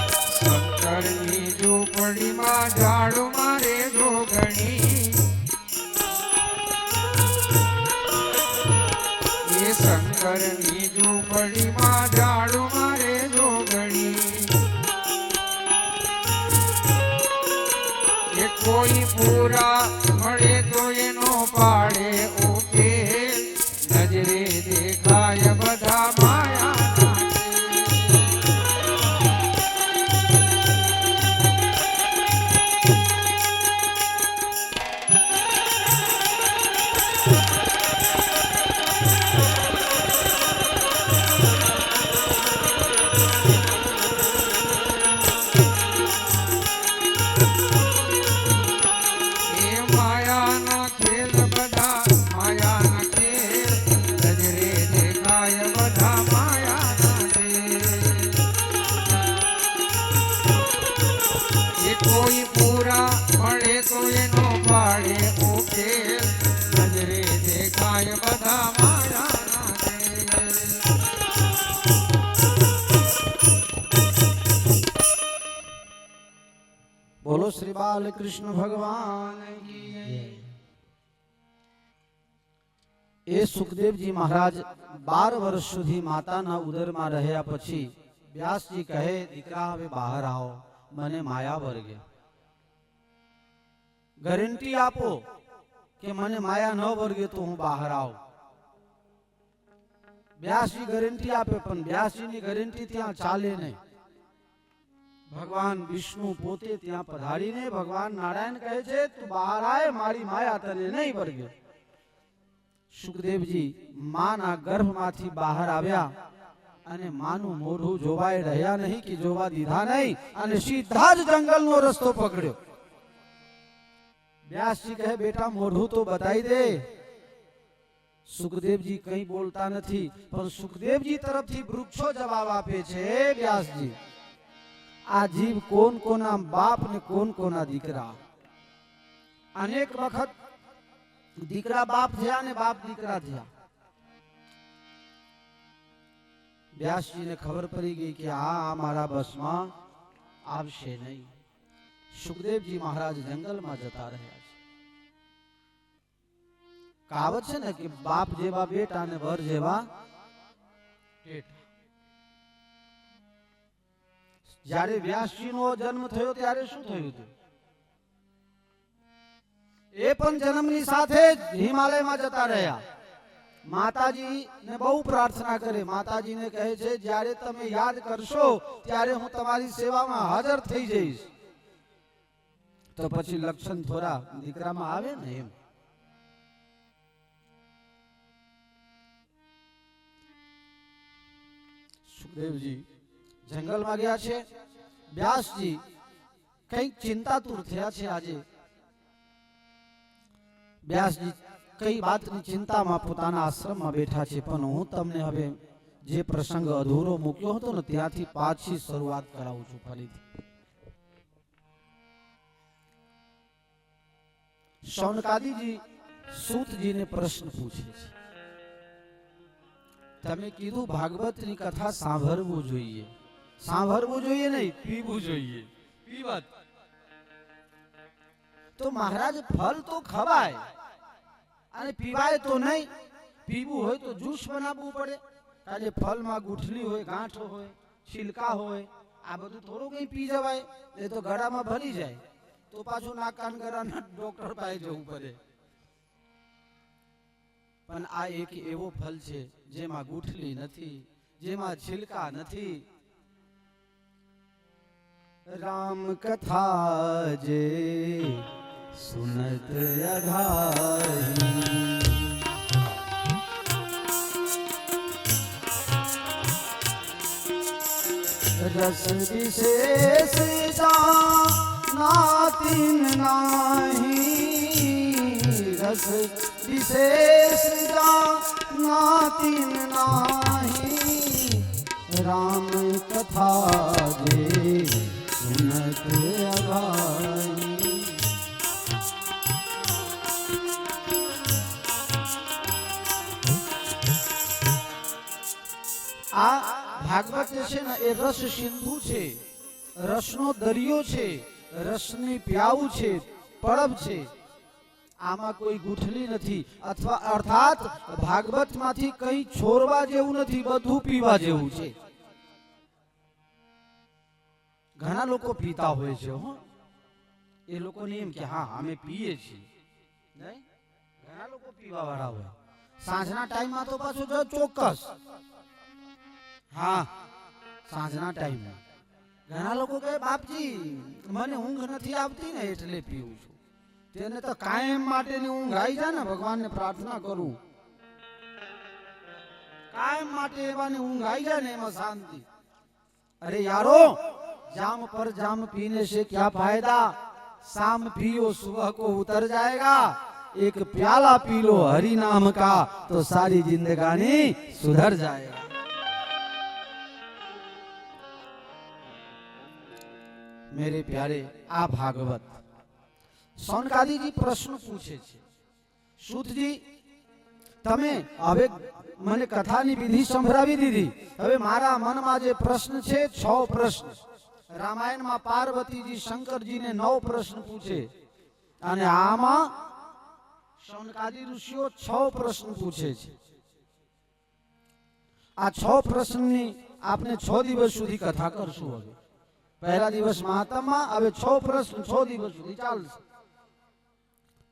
शंकरनी झोपड़ी मां झाड़ू मारे जोगणी ये शंकरनी झोपड़ी मां झाड़ू मारे जोगणी ये कोई पूरा मळे तो एनो पाड़े उकेल नजरे देखाय बधा माया ना कोई पूरा मळे तो एनो पाड़े उकेल नजरे देखाय बधा माया ना खेल बोलो श्री बाल कृष्ण भगवान की जय। ए सुखदेव जी महाराज 12 वर्ष सुधी माताना उदरमा રહ્યા પછી વ્યાસજી કહે દીકરા હવે બહાર આવો મને માયા વર્ગે ગેરંટી આપો કે મને માયા ન વર્ગે તો હું બહાર આવું વ્યાસજી ગેરંટી આપે પણ વ્યાસજીની ગેરંટી ત્યાં ચાલે નહીં ભગવાન વિષ્ણુ પોતે ત્યાં પધારીને ભગવાન નારાયણ કહે છે તું બહાર આય મારી માયા તને નહીં વર્ગે સુખદેવજી માના ગર્ભમાંથી બહાર આવ્યા અને માનું મોઢું જોવાય રહ્યા નહીં કે જોવા દીધા નહીં અને સીધા જ જંગલનો રસ્તો પકડ્યો વ્યાસજી કહે બેટા મોઢું તો બતાઈ દે સુખદેવજી કંઈ બોલતા નથી પણ સુખદેવજી તરફથી વૃક્ષો જવાબ આપે છે વ્યાસજી આ જીવ કોણ કોના બાપ ને કોણ કોના દીકરા અનેક વખત દીકરા બાપ થયા ને બાપ દીકરા થયા व्यासजी ने खबर पड़ी गई कि हाँ मारा बस में आवशे नहीं सुखदेव जी महाराज जंगल में जता रह्या छे कहावत छे ने कि बाप जेवा बेटा ने वर जेवा टेटा જ્યારે વ્યાસજી નો જન્મ થયો ત્યારે શું થયું હતું એ પણ જન્મની સાથે હિમાલયમાં જતા રહ્યા માતાજી ને બહુ પ્રાર્થના કરે માતાજી ને કહે છે જ્યારે તમે યાદ કરશો ત્યારે હું તમારી સેવામાં હાજર થઈ જઈશ તો પછી લક્ષણ થોડા દીકરામાં આવે ને એમ. સુખદેવજી જંગલમાં ગયા છે. વ્યાસજી કઈક ચિંતાતુર થયા છે. આજે વ્યાસજી કઈ વાતની ચિંતામાં પોતાના આશ્રમમાં બેઠા છે. પણ હું તમને હવે જે પ્રસંગ અધૂરો મૂક્યો હતો ને ત્યાંથી પાછી શરૂઆત કરાવું છું ફરીથી. શૌનકાદિજી સૂતજીને પ્રશ્ન પૂછે છે. તમે કીધું ભાગવતની કથા સાંભળવું જોઈએ. સાંભળવું જોઈએ નહીં, પીવું જોઈએ. પીવત તો મહારાજ ફળ તો ખવાય અને પીવાય તો નહીં. પીવું હોય તો જ્યુસ બનાવવું પડે. કારણ કે ફળમાં ગુઠલી હોય, ગાંઠો હોય, છિલકા હોય, આ બધું થોડું કઈ પી જવાય. એ તો ગળામાં ભરી જાય તો પાછું નાક કાન ગળાના ડોક્ટર પાસે જવું પડે. પણ આ એક એવો ફળ છે જેમાં ગુઠલી નથી, જેમાં છિલકા નથી. રામ કથા જે સુનત અઘારી, રસ વિશેષ નાતિન નાહી, રસ विशेष नातिन नाही, राम कथा जे सुनत अगाई. આ ભાગવત છે ને એ રસ સિંધુ છે, રસનો દરિયો છે, રસની પ્યાઉ છે, પડબ છે. આમાં કોઈ ગુઠલી નથી, અથવા અર્થાત ભાગવતમાંથી કઈ છોરવા જેવું નથી, બધું પીવા જેવું છે. ઘણા લોકો પીતા હોય છે હો, એ લોકોને એમ કે હા અમે પીએ છીએ. નહીં, ઘણા લોકો પીવા વાળા હોય. સાંજના ટાઈમમાં તો પાછું જો ચોક્કસ, હા સાંજના ટાઈમમાં ઘણા લોકો કહે બાપજી મને ઊંઘ નથી આવતી ને એટલે પીવું છું. તેને તો કાયમ માટેની ઊંઘ આવી જાય ને, ભગવાનને પ્રાર્થના કરું કાયમ માટે એવાની ઊંઘ આવી જાય ને એમાં શાંતિ. અરે યારો, जाम पर जाम पीने से क्या फायदा, शाम पियो सुबह को उतर जाएगा. एक प्याला पी लो हरि नाम का तो सारी जिंदगानी सुधर जाएगा. मेरे प्यारे, आ भागवत शौनकादीजी प्रश्न पूछे छे. सूतजी તમે હવે મને કથાની વિધિ સંભળાવી દીધી. હવે મારા મનમાં જે પ્રશ્ન છે 6 પ્રશ્ન. રામાયણમાં પાર્વતીજી શંકરજીને 9 પ્રશ્ન પૂછે અને આમાં શૌનકાદી ઋષિઓ 6 પ્રશ્ન પૂછે છે. આ 6 પ્રશ્નની આપણે 6 દિવસ સુધી કથા કરશું. હવે પહેલા દિવસ મહાત્મા, હવે 6 પ્રશ્ન 6 દિવસ સુધી ચાલશે.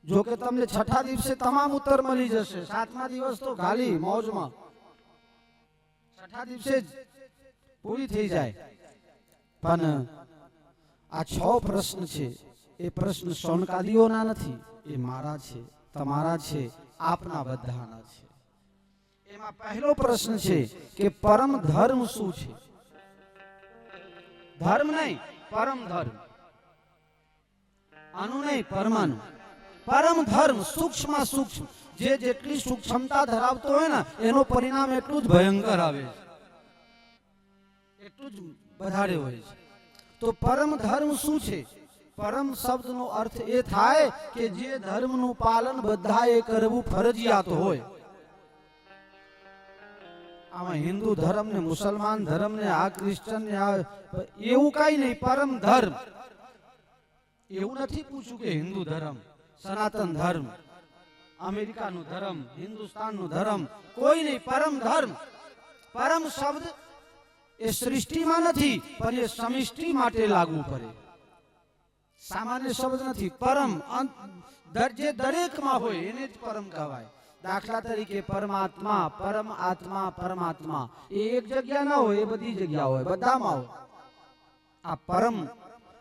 જો કે તમને 6થા દિવસે તમામ ઉત્તર મળી જશે. 7મા દિવસ તો ખાલી મોજમાં, 6થા દિવસે જ પૂરી થઈ જાય. પણ આ 6 પ્રશ્ન છે એ પ્રશ્ન શૌનકાદીઓના નથી, એ મારા છે, તમારા છે, આપના બધાના છે. એમાં પહેલો પ્રશ્ન છે કે પરમ ધર્મ શું છે? ધર્મ નહીં, પરમ ધર્મ. આનું નહીં, પરમાનું. પરમ ધર્મ સૂક્ષ્મ સૂક્ષ્મ, જે જેટલી સૂક્ષ્મતા ધરાવતો હોય ને એનો પરિણામ એટલું જ ભયંકર આવે છે, એટલું જ વધારે હોય છે. તો પરમ ધર્મ શું છે? પરમ શબ્દનો અર્થ એ થાય કે જે ધર્મનું પાલન બધાએ કરવું ફરજિયાત હોય. આમાં હિન્દુ ધર્મ ને મુસલમાન ધર્મ ને આ ક્રિશ્ચન ને આ એવું કઈ નહીં. પરમ ધર્મ એવું નથી પૂછ્યું કે હિન્દુ ધર્મ, સનાતન ધર્મ, અમેરિકાનું ધર્મ, હિન્દુસ્તાનનું ધર્મ, કોઈ નહીં. પરમ ધર્મ, પરમ શબ્દ એ સૃષ્ટિમાં નથી પણ એ સમિષ્ટિ માટે લાગુ પડે. સામાન્ય શબ્દ નથી. પરમ જે દરેકમાં હોય એને જ પરમ કહેવાય. દાખલા તરીકે પરમાત્મા, પરમ આત્મા, પરમાત્મા એ એક જગ્યા ના હોય, એ બધી જગ્યા હોય, બધામાં હોય. આ પરમ,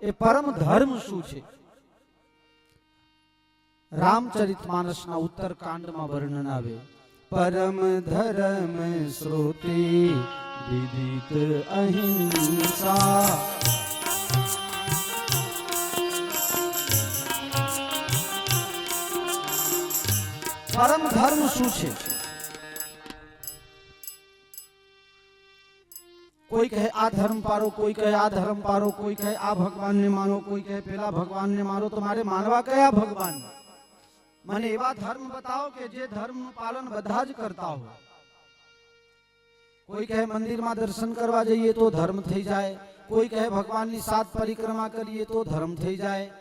એ પરમ ધર્મ શું છે? રામચરિતમાનસના ઉત્તરકાંડમાં વર્ણન આવે. પરમ ધર્મ શ્રુતિ વિદિત અહિંસા. પરમ ધર્મ શું છે? કોઈ કહે આ ધર્મ પારો, કોઈ કહે આ ધર્મ પારો, કોઈ કહે આ ભગવાનને માનો, કોઈ કહે પેલા ભગવાનને માનો. તો મારે માનવા કયા ભગવાન? મને એવા ધર્મ બતાવો કે જે ધર્મનું પાલન બધા જ કરતા હોય. કોઈ કહે મંદિરમાં દર્શન કરવા જઈએ તો ધર્મ થઈ જાય, કોઈ કહે ભગવાનની 7 પરિક્રમા કરીએ તો ધર્મ થઈ જાય,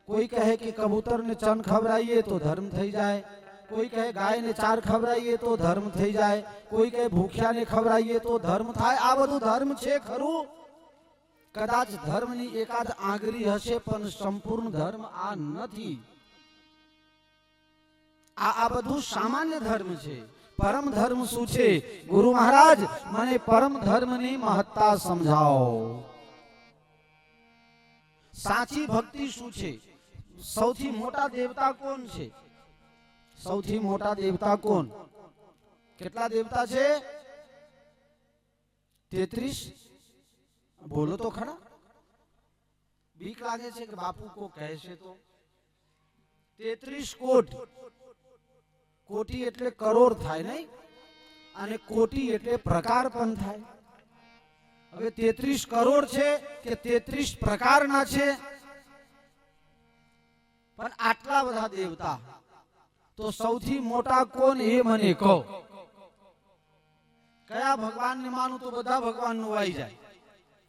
કોઈ કહે કે કબૂતરને ચણ ખવડાવીએ તો ધર્મ થઈ જાય, કોઈ કહે ગાયને 4 ખવડાવીએ તો ધર્મ થઈ જાય, કોઈ કહે ભૂખ્યાને ખવડાવીએ તો ધર્મ થાય. આ બધું ધર્મ છે ખરું? કદાચ ધર્મની એકાદ આંગળી હશે પણ સંપૂર્ણ ધર્મ આ નથી. આ બધું સામાન્ય ધર્મ છે. પરમ ધર્મ શું છે? ગુરુ મહારાજ મને પરમ ધર્મની મહત્તા સમજાવો. સાચી ભક્તિ શું છે? સૌથી મોટા દેવતા કોણ છે? સૌથી મોટા દેવતા કોણ? કેટલા દેવતા છે? 33. બોલો તો ખરા. બીક લાગે છે કે બાપુ કો કહેશે તો. 33 કોટી. કોટી એટલે કરોડ થાય નહીં, અને કોટી એટલે પ્રકાર પણ થાય. હવે 33 કરોડ છે કે 33 પ્રકારના છે? પણ આટલા બધા દેવતા, તો સૌથી મોટા કોણ એ મને કહો. કયા ભગવાનને માનું તો બધા ભગવાનનું આવી જાય.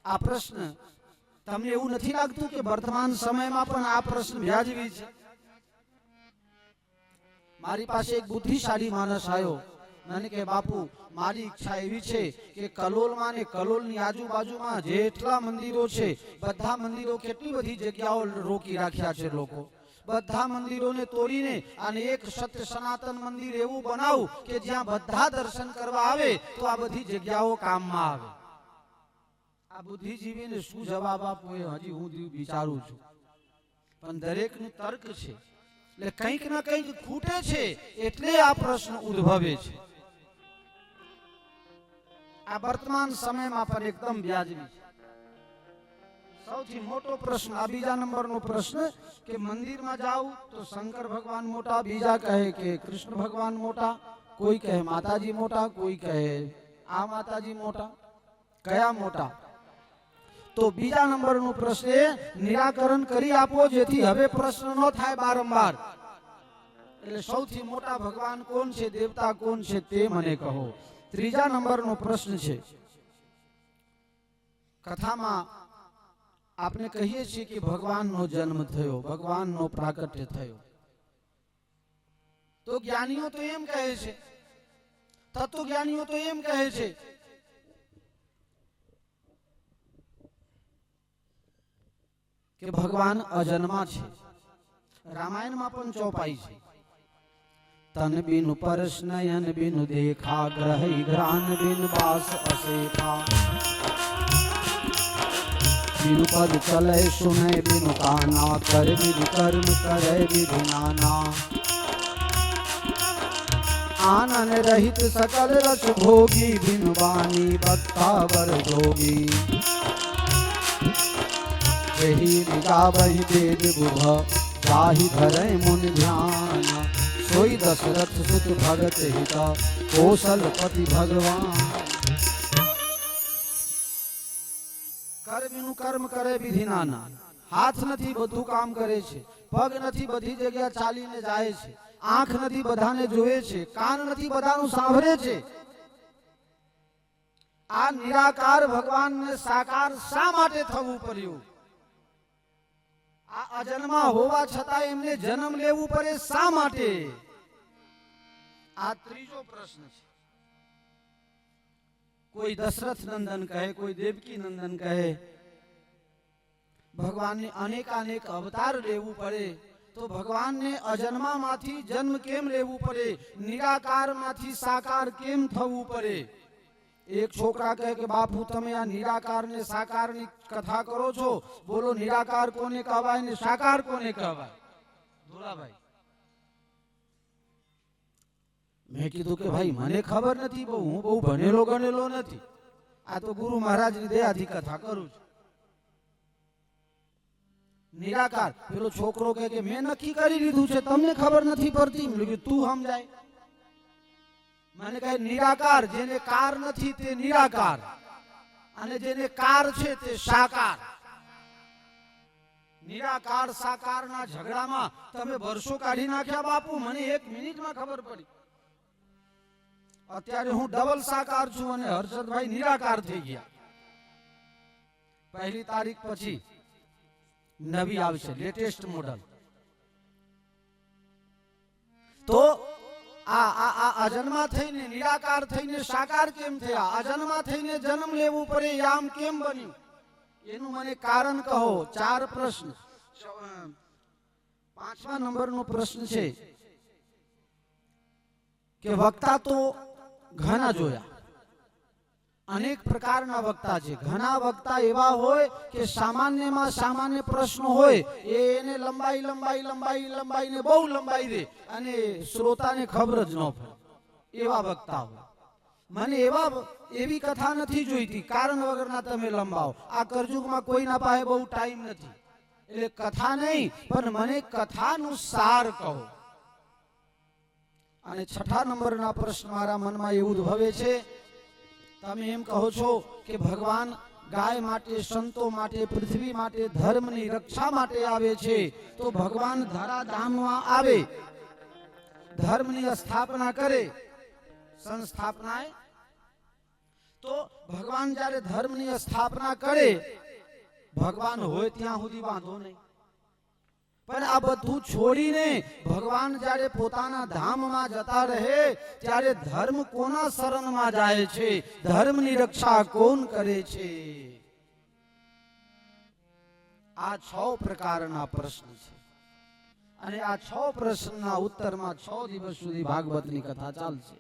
આ પ્રશ્ન તમને એવું નથી લાગતું કે વર્તમાન સમયમાં પણ આ પ્રશ્ન વ્યાજબી છે? મારી પાસે એક બુદ્ધિશાળી માણસ આવ્યો, મને કે બાપુ મારી ઈચ્છા એવી છે કે કલોલમાં ને કલોલની આજુબાજુમાં જેટલા મંદિરો છે બધા મંદિરો, કેટલી બધી જગ્યાઓ રોકી રાખ્યા છે લોકો, બધા મંદિરોને તોડીને અને એક સત્ય સનાતન મંદિર એવું બનાવું કે જ્યાં બધા દર્શન કરવા આવે તો આ બધી જગ્યાઓ કામમાં આવે. આ બુદ્ધિજીવીને શું જવાબ આપવો એ હજી હું વિચારું છું. પણ દરેકનું તર્ક છે, એટલે કંઈક ના કંઈક ખૂટે છે, એટલે આ પ્રશ્ન ઉદ્ભવે છે. આ વર્તમાન સમયમાં પણ એકદમ વ્યાજબી છે. સૌથી મોટો પ્રશ્ન, આ બીજા નંબરનો પ્રશ્ન, કે મંદિરમાં જાવ તો શંકર ભગવાન મોટા, બીજા કહે કે કૃષ્ણ ભગવાન મોટા, કોઈ કહે માતાજી મોટા, કોઈ કહે આ માતાજી મોટા. કયા મોટા? તો બીજા નંબરનો પ્રશ્ન એ નિરાકરણ કરી આપો જેથી હવે પ્રશ્ન ન થાય બારંવાર. એટલે સૌથી મોટા ભગવાન કોણ છે, દેવતા કોણ છે તે મને કહો. ત્રીજા નંબરનો પ્રશ્ન છે, કથામાં આપણે કહીએ છીએ કે ભગવાનનો જન્મ થયો, ભગવાનનો પ્રાગટ્ય થયો. તો જ્ઞાનીઓ તો એમ કહે છે, તત્વજ્ઞાનીઓ તો એમ કહે છે કે ભગવાન અજન્મા છે. રામાયણમાં પણ ચોપાઈ છે, તન બિન પરસ નયન બિન દેખા, ગ્રહી ઘ્રાન બિન બાસ અસેખા, બિન પદ ચલે સુને બિન કાના, કર વિધ કર્મ કરે વિધ નાના, આનંદ રહિત સકલ રસ ભોગી, બિન વાણી બત્તા બર જોગી, यही निगावहि वेद बुध, जाहि धरै मुनि ध्यान, सोई दशरथ सुत भगत हित, कौशलपति भगवान. કર વિનું કર્મ કરે વિધિ નાના. હાથ નથી બધું કામ કરે છે, પગ નથી બધી જગ્યા ચાલીને જાય છે, આંખ નથી બધાને જોવે છે, કાન નથી બધાનું સાંભળે છે. આ નિરાકાર ભગવાનને સાકાર શા માટે થવું પડ્યું? આ અજન્મા હોવા છતાં એમને જન્મ લેવું પડે શા માટે? આ ત્રીજો પ્રશ્ન છે. કોઈ દશરથ નંદન કહે, કોઈ દેવકી નંદન કહે. ભગવાનને અનેકાનેક અવતાર લેવું પડે તો ભગવાનને અજન્મામાંથી જન્મ કેમ લેવું પડે? નિરાકારમાંથી સાકાર કેમ થવું પડે? એક છોકરા કહે કે બાપુ તમે આ નિરાકાર ને સાકાર ની કથા કરો છો, બોલો નિરાકાર કોને કહેવાય ને સાકાર કોને કહેવાય? ધોળાભાઈ મેં કીધું કે ભાઈ મને ખબર નથી, હું બહુ ભણેલો ગણેલો નથી, આ તો ગુરુ મહારાજની દયાથી કથા કરું છું. નિરાકાર. પેલો છોકરો કહે કે મેં નક્કી કરી લીધું છે, તમને ખબર નથી પડતી. મેં કીધું તું સમજાય. મને કહે નિરાકાર, જેને કાર નથી તે નિરાકાર, અને જેને કાર છે તે સાકાર. નિરાકાર સાકારના ઝઘડામાં તમે વર્ષો કાઢી નાખ્યા બાપુ, મને 1 મિનિટમાં ખબર પડી. અત્યારે હું ડબલ સાકાર છું અને હર્ષદભાઈ નિરાકાર થઈ ગયા. 1 તારીખ પછી નવી આવશે લેટેસ્ટ મોડલ. તો આ અજન્મા થઈને નિરાકાર થઈને સાકાર કેમ થયા? અજન્મા થઈને જન્મ લેવું પડે આમ કેમ બન્યું? એનું મને કારણ કહો. 4 પ્રશ્ન. 5મા નંબરનો પ્રશ્ન છે કે વક્તા તો ઘણા જોયા, અનેક પ્રકારના વક્તા છે. ઘણા વક્તા એવા હોય કે સામાન્યમાં સામાન્ય પ્રશ્ન હોય એને લંબાઈને બહુ લંબાઈ દે અને શ્રોતાને ખબર જ ન પડે, એવા વક્તા હોય. મને એવી કથા નથી જોઈતી કારણ વગરના તમે લંબાવો. આ કરજુગમાં કોઈના પાસે બહુ ટાઈમ નથી, એટલે કથા નહીં, પણ મને કથાનું સાર કહો. અને 6થા નંબરના પ્રશ્ન મારા મનમાં એવું ઉદ્ભવે છે, તમે એમ કહો છો કે ભગવાન ગાય માટે, સંતો માટે, પૃથ્વી માટે, ધર્મની રક્ષા માટે આવે છે, તો ભગવાન ધરાધામમાં આવે, ધર્મની સ્થાપના કરે, સંસ્થાપનાએ. તો ભગવાન જ્યારે ધર્મની સ્થાપના કરે, ભગવાન હોય ત્યાં સુધી વાંધો નહીં, પણ આ બધું છોડીને ભગવાન જ્યારે પોતાના ધામમાં જતા રહે ત્યારે ધર્મ કોના શરણમાં જાય છે? ધર્મની રક્ષા કોણ કરે છે? આ 6 પ્રકારના પ્રશ્ન છે અને આ 6 પ્રશ્નના ઉત્તરમાં 6 દિવસ સુધી ભાગવતની કથા ચાલશે.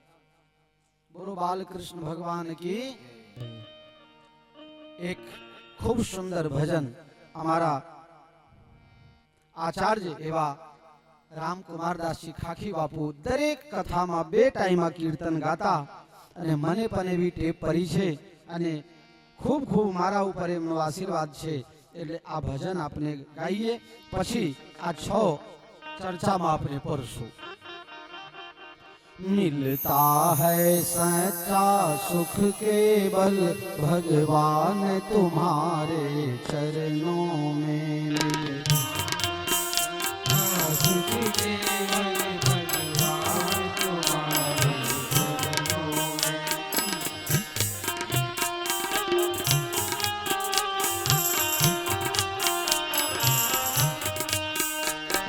બોલો બાલકૃષ્ણ ભગવાન કી. એક ખૂબ સુંદર ભજન અમારા આચાર્ય એવા રામકુમારદાસજી ખાખી બાપુ દરેક કથામાં 2 ટાઈમમાં કીર્તન ગાતા, અને મને પણ એવી ટેપ પડી છે અને ખૂબ ખૂબ મારા ઉપર એમનો આશીર્વાદ છે. એટલે આ ભજન આપણે ગાઈએ, પછી આ 6 ચર્ચામાં આપણે પડશું. मिलता है सच्चा सुख केवल भगवान तुम्हारे चरणों में. सुख केवल भगवान तुम्हारे चरणों में.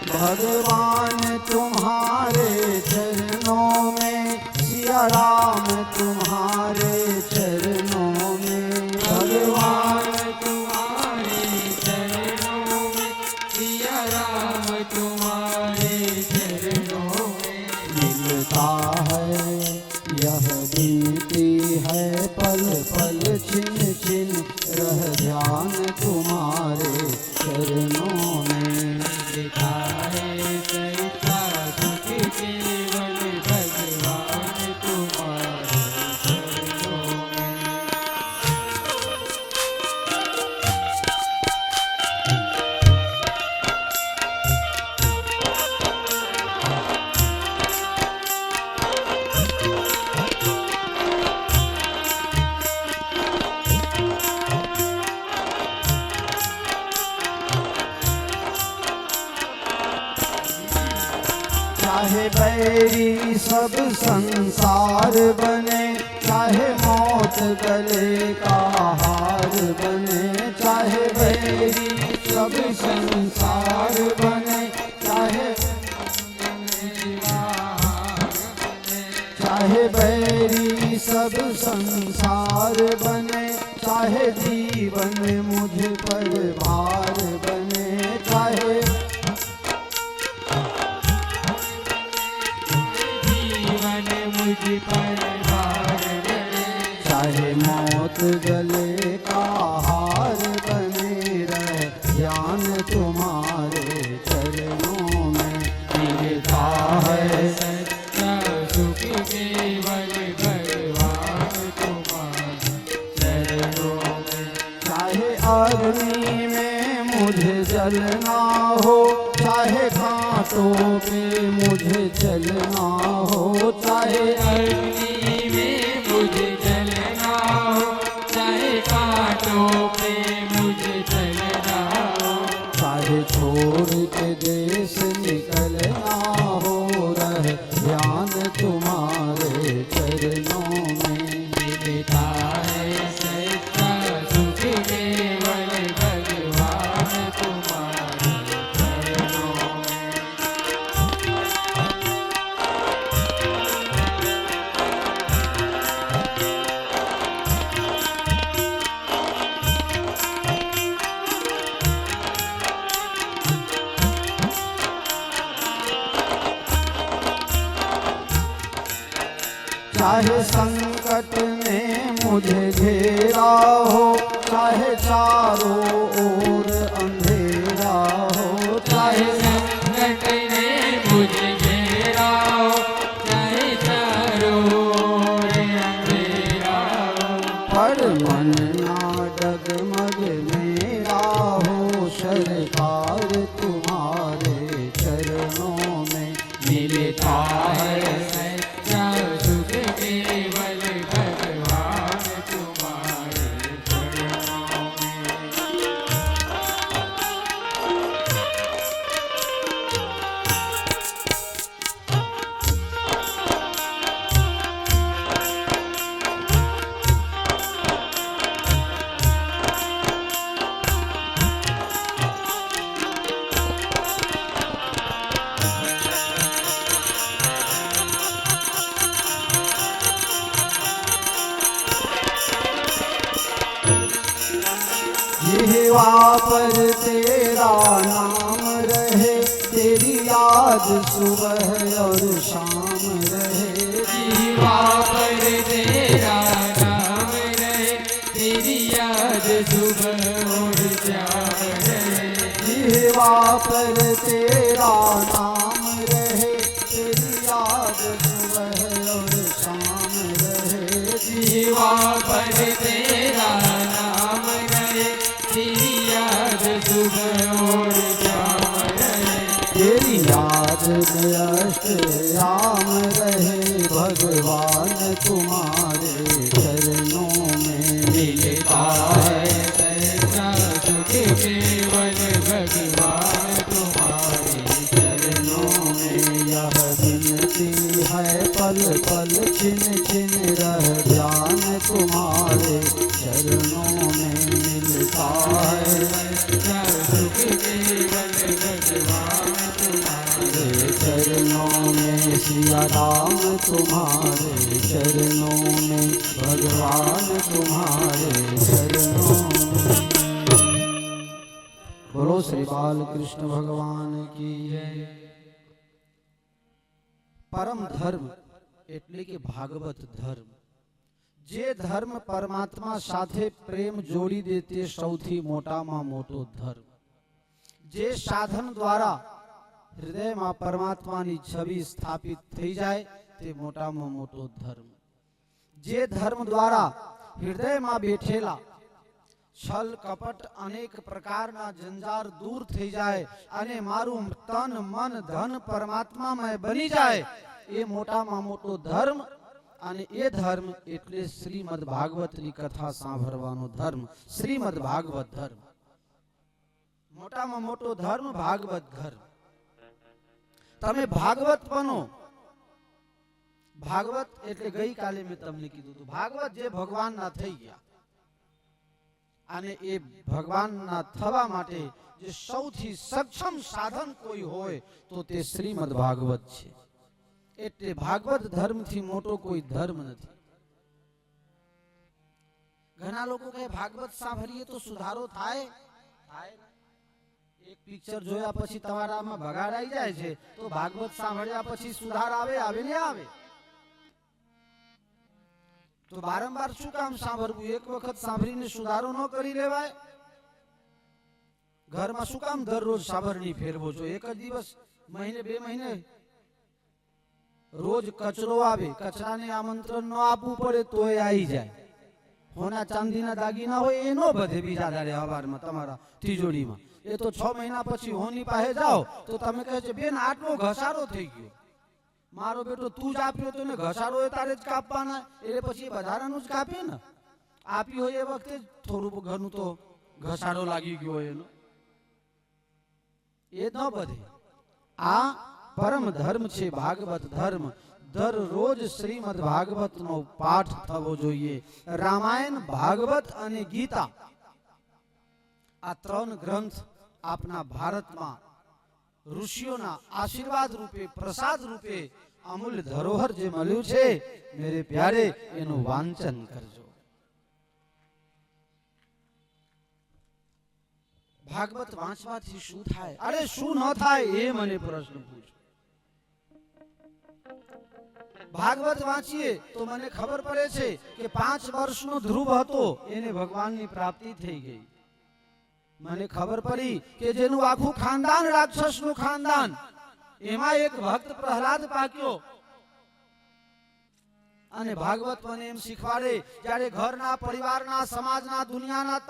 भगवान तुम्हारे चरणों में, सिया राम तुम्हारे चरणों में. भगवान तुम्हारे चरणों में, सिया राम तुम्हारे चरणों में. मिलता है यह बीती है पल पल, छिन छिन रह ध्यान तुम्हारे चरणों में. मिलता है कैसा सुख केवल भगवान तुम्हारे चरणों में. चाहे बैरी सब संसार बने, चाहे मौत गले का हार बने. चाहे बैरी सब संसार बने, चाहे बैरी सब संसार बने, चाहे जीवन मुझ पर भार बने. चाहे चाहे मौत गले का हार बने रहे, ध्यान तुम्हारे चरणों में. मिलता है सच्चा सुख के निकलना हो, चाहे कांटों पे मुझे चलना हो, चाहे अग्नि में मुझे जलना हो, चाहे कांटों पे मुझे चलना हो, चाहे छोड़ के देश निकलना हो, रहे ध्यान तुम्हारे चरणों में। मिलता है सच्चा सुख केवल भगवान तुम्हारे चरणों में। चाहे संकट ने मुझे घेरा हो, चाहे चारों ओर अंधेरा हो, चाहे संकट ने मुझे घेरा हो, चाहे चारों ओर अंधेरा हो, पर मन ना डगमग मेरा हो, सरकार तुम्हारे चरणों में। मिलता है सच्चा सुख केवल भगवान तुम्हारे चरणों में। जिह्वा पर तेरा नाम रहे, तेरी याद सुबह और शाम रहे। जीवा पर तेरा नाम रहे, तेरी याद सुबह और शाम रहे। जिह्वा पर तेरा नाम रहे, तेरी याद सुबह और शाम रहे। जीवा पर तेरा नाम रहे, तेरी याद सुबह और शाम रहे। तेरी याद में अष्टयाम रहे, भगवान तुम्हारे चरणों में। मिलता है सच्चा सुख केवल भगवान तुम्हारे चरणों में। यह विनती है पल पल छिन छिन रह ध्यान तुम्हारे चरणों में। मिलता है सच्चा सुख केवल भगवान तुम्हारे चरणों में। सिया राम तुम्हारे चरणों में, भगवान तुम्हारे चरणों में। बोलो श्री बाल कृष्ण भगवान की जय। परम धर्म એટલે કે ભાગવત ધર્મ, જે ધર્મ પરમાત્મા સાથે પ્રેમ જોડી દે તે સૌથી મોટામાં મોટો ધર્મ. જે સાધન દ્વારા હૃદયમાં પરમાત્માની છબી સ્થાપિત થઈ જાય તે મોટામાં મોટો ધર્મ. જે ધર્મ દ્વારા હૃદયમાં બેઠેલા છલ કપટ અનેક પ્રકારના જંજાર દૂર થઈ જાય અને મારું તન મન ધન પરમાત્મામય બની જાય એ મોટામાં મોટો ધર્મ. અને એ ધર્મ એટલે શ્રીમદ ભાગવતની કથા સાંભળવાનો ધર્મ, શ્રીમદ ભાગવત ધર્મ. મોટામાં મોટો ધર્મ ભાગવત ધર્મ. તમે ભાગવત બનો. ભાગવત એટલે ગઈકાલે મેં તમને કીધું હતું, ભાગવત જે ભગવાનના થઈ ગયા અને એ ભગવાનના થવા માટે જે સૌથી સક્ષમ સાધન કોઈ હોય તો તે શ્રીમદ ભાગવત છે. એટલે ભાગવત ધર્મથી મોટો કોઈ ધર્મ નથી. ઘણા લોકો કહે ભાગવત સાંભળીએ તો સુધારો થાય. એક પિક્ચર જોયા પછી તમારામાં બગાડ આવી જાય છે તો ભાગવત સાંભળ્યા પછી સુધાર આવે ને આવે. તો વારંવાર શું કામ સાંભળવું? એક વખત સાંભળીને સુધારો ન કરી લેવાય? ઘરમાં શું કામ દરરોજ સાંભળણી ફેરવો છો? એક જ દિવસ, મહિને 2 મહિને રોજ કચરો આવે, કચરાને આમંત્રણ ન આપવું પડે તોય આવી જાય. હોના ચાંદીના દાગીના હોય એ ન બધે બીજા દાડે હવારમાં તમારા તિજોરીમાં. એ તો 6 મહિના પછી હોની પાસે જાઓ તો તમે કહે છે બેન આટલો ઘસારો થઈ ગયો, મારો બેટો તું જ આપ્યો તો ને ઘસારો એ તારે જ કાપવાના, એટલે પછી વધારાનું જ કાપે ને, આપ્યું હોય એ વખતે થોડું ઘણું તો ઘસારો લાગી ગયો એનો, એ ન બધે. આ પરમ ધર્મ છે ભાગવત ધર્મ. દરરોજ શ્રીમદ ભાગવત નો પાઠ થવો જોઈએ. રામાયણ, ભાગવત અને ગીતા આ 3 ગ્રંથ આપના ભારતમાં ઋષિઓના આશીર્વાદ રૂપે, પ્રસાદ રૂપે અમૂલ્ય ધરોહર જે મળ્યું છે, મેરે પ્યારે એનું વાંચન કરજો. ભાગવત વાંચવાથી શું થાય? અરે શું ન થાય એ મને પ્રશ્ન પૂછો. ભાગવત વાંચીએ તો મને ખબર પડે છે કે 5 વર્ષનો ધ્રુવ હતો એને ભગવાનની પ્રાપ્તિ થઈ ગઈ. મને ખબર પડી કે જેનું આખું ખાનદાન રાક્ષસનું ખાનદાન, એમાં એક ભક્ત પ્રહલાદ પાક્યો. અને ભાગવત મને એમ શીખવાડે જ્યારે ઘરના, પરિવારના, સમાજના, દુનિયાના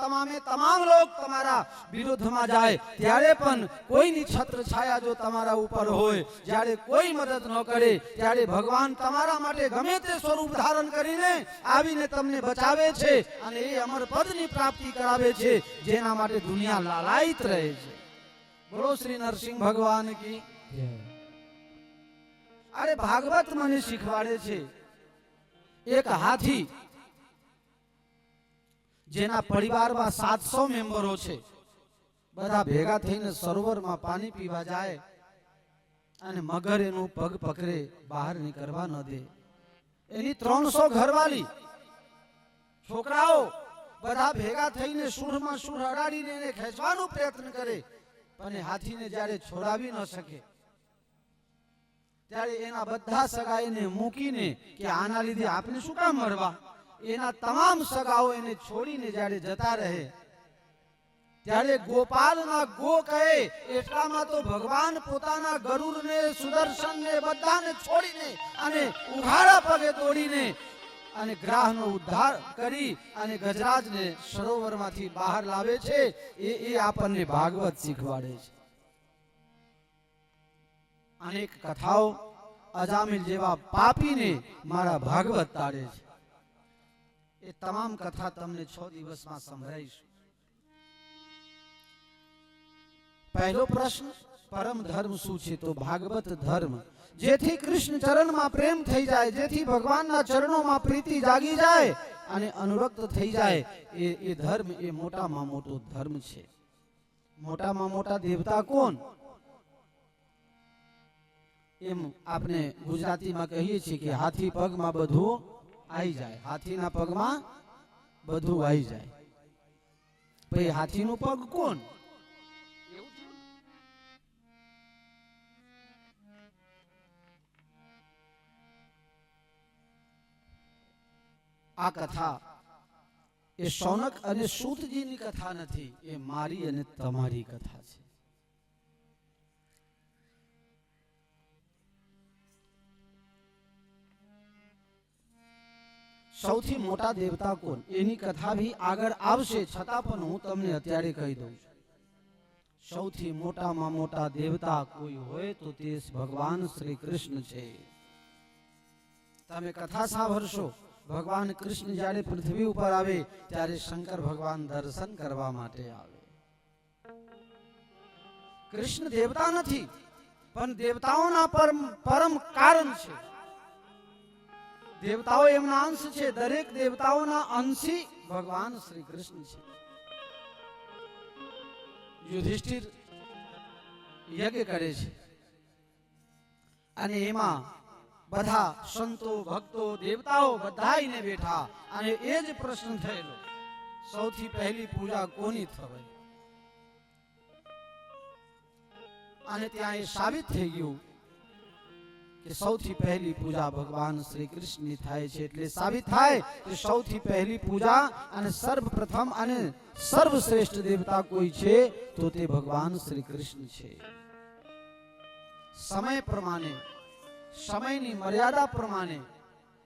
તમામ લોક તમારા વિરોધમાં જાય ત્યારે પણ કોઈની છત્ર છાયા જો તમારા ઉપર હોય, જ્યારે કોઈ મદદ ન કરે ત્યારે ભગવાન તમારા માટે ગમે તે સ્વરૂપ ધારણ કરીને આવીને તમને બચાવે છે અને એ અમર પદની પ્રાપ્તિ કરાવે છે, જેના માટે દુનિયા લાલાયિત રહે છે. બોલો શ્રી નરસિંહ ભગવાન કી જય. અરે ભાગવત મને શીખવાડે છે એક હાથી જેના પરિવારમાં 700 મેમ્બરો છે, બધા ભેગા થઈને સરોવરમાં પાણી પીવા જાય અને મગર એનું પગ પકડે, બહાર નીકળવા ન દે. એની 300 ઘરવાળી છોકરાઓ બધા ભેગા થઈને સૂરમાં સૂર અડાડીને એને ખેંચવાનો પ્રયત્ન કરે, પણ હાથીને જ્યારે છોડાવી ન શકે ત્યારે એના બધા સગા એને મૂકીને કે આના લીધે આપણે શું કામ મરવા, એના તમામ સગાઓ એને છોડીને જ્યારે જતા રહે ત્યારે ગોપાલના ગો કહે એટલામાં તો ભગવાન પોતાના ગરુડને, સુદર્શનને બધાને છોડીને અને ઉઘાડા પગે દોડીને અને ગ્રાહનો ઉદ્ધાર કરી અને ગજરાજને સરોવરમાંથી બહાર લાવે છે. એ આપણને ભાગવત શીખવાડે છે. અનેક કથાઓ અજામિલ જેવા પાપીને મારા ભાગવત તારે છે. એ તમામ કથા તમને 6 દિવસમાં સંભળાઈશું. પહેલો પ્રશ્ન, પરમ ધર્મ શું છે? તો ભાગવત ધર્મ. જેથી કૃષ્ણ ચરણમાં પ્રેમ થઈ જાય, જેથી ભગવાનના ચરણોમાં પ્રીતિ જાગી જાય અને અનુરક્ત થઈ જાય, એ ધર્મ એ મોટામાં મોટો ધર્મ છે. મોટામાં મોટા દેવતા કોણ? એમ આપણે ગુજરાતીમાં કહીએ છીએ કે હાથી પગમાં બધું આવી જાય, હાથીના પગમાં બધું આવી જાય. ભાઈ હાથીનું પગ કોણ? આ કથા એ શૌનક અને સૂતજીની કથા નથી, એ મારી અને તમારી કથા છે. સૌથી મોટા દેવતા કોણ? એની કથા ભી આગળ આવશે, છતાં પણ હું તમને અત્યારે કહી દઉં છું. સૌથી મોટામાં મોટા દેવતા કોઈ હોય તો તે ભગવાન શ્રી કૃષ્ણ છે. તમે કથા સાંભળશો, ભગવાન કૃષ્ણ જ્યારે પૃથ્વી ઉપર આવે ત્યારે શંકર ભગવાન દર્શન કરવા માટે આવે. કૃષ્ણ દેવતા નથી, પણ દેવતાઓના પરમ કારણ છે. દેવતાઓ એમના અંશ છે, દરેક દેવતાઓના અંશી ભગવાન શ્રી કૃષ્ણ છે. યુધિષ્ઠિર યજ્ઞ કરે છે અને એમાં બધા સંતો, ભક્તો, દેવતાઓ બધાઈને બેઠા અને એ જ પ્રશ્ન થયેલો, સૌથી પહેલી પૂજા કોની થવાય? અને ત્યાં એ સાબિત થઈ ગયું કે સૌથી પહેલી પૂજા ભગવાન શ્રી કૃષ્ણની થાય છે. એટલે સાબિત થાય કે સૌથી પહેલી પૂજા અને સર્વપ્રથમ અને સર્વશ્રેષ્ઠ દેવતા કોઈ છે તો તે ભગવાન શ્રી કૃષ્ણ છે. સમય પ્રમાણે, સમયની મર્યાદા પ્રમાણે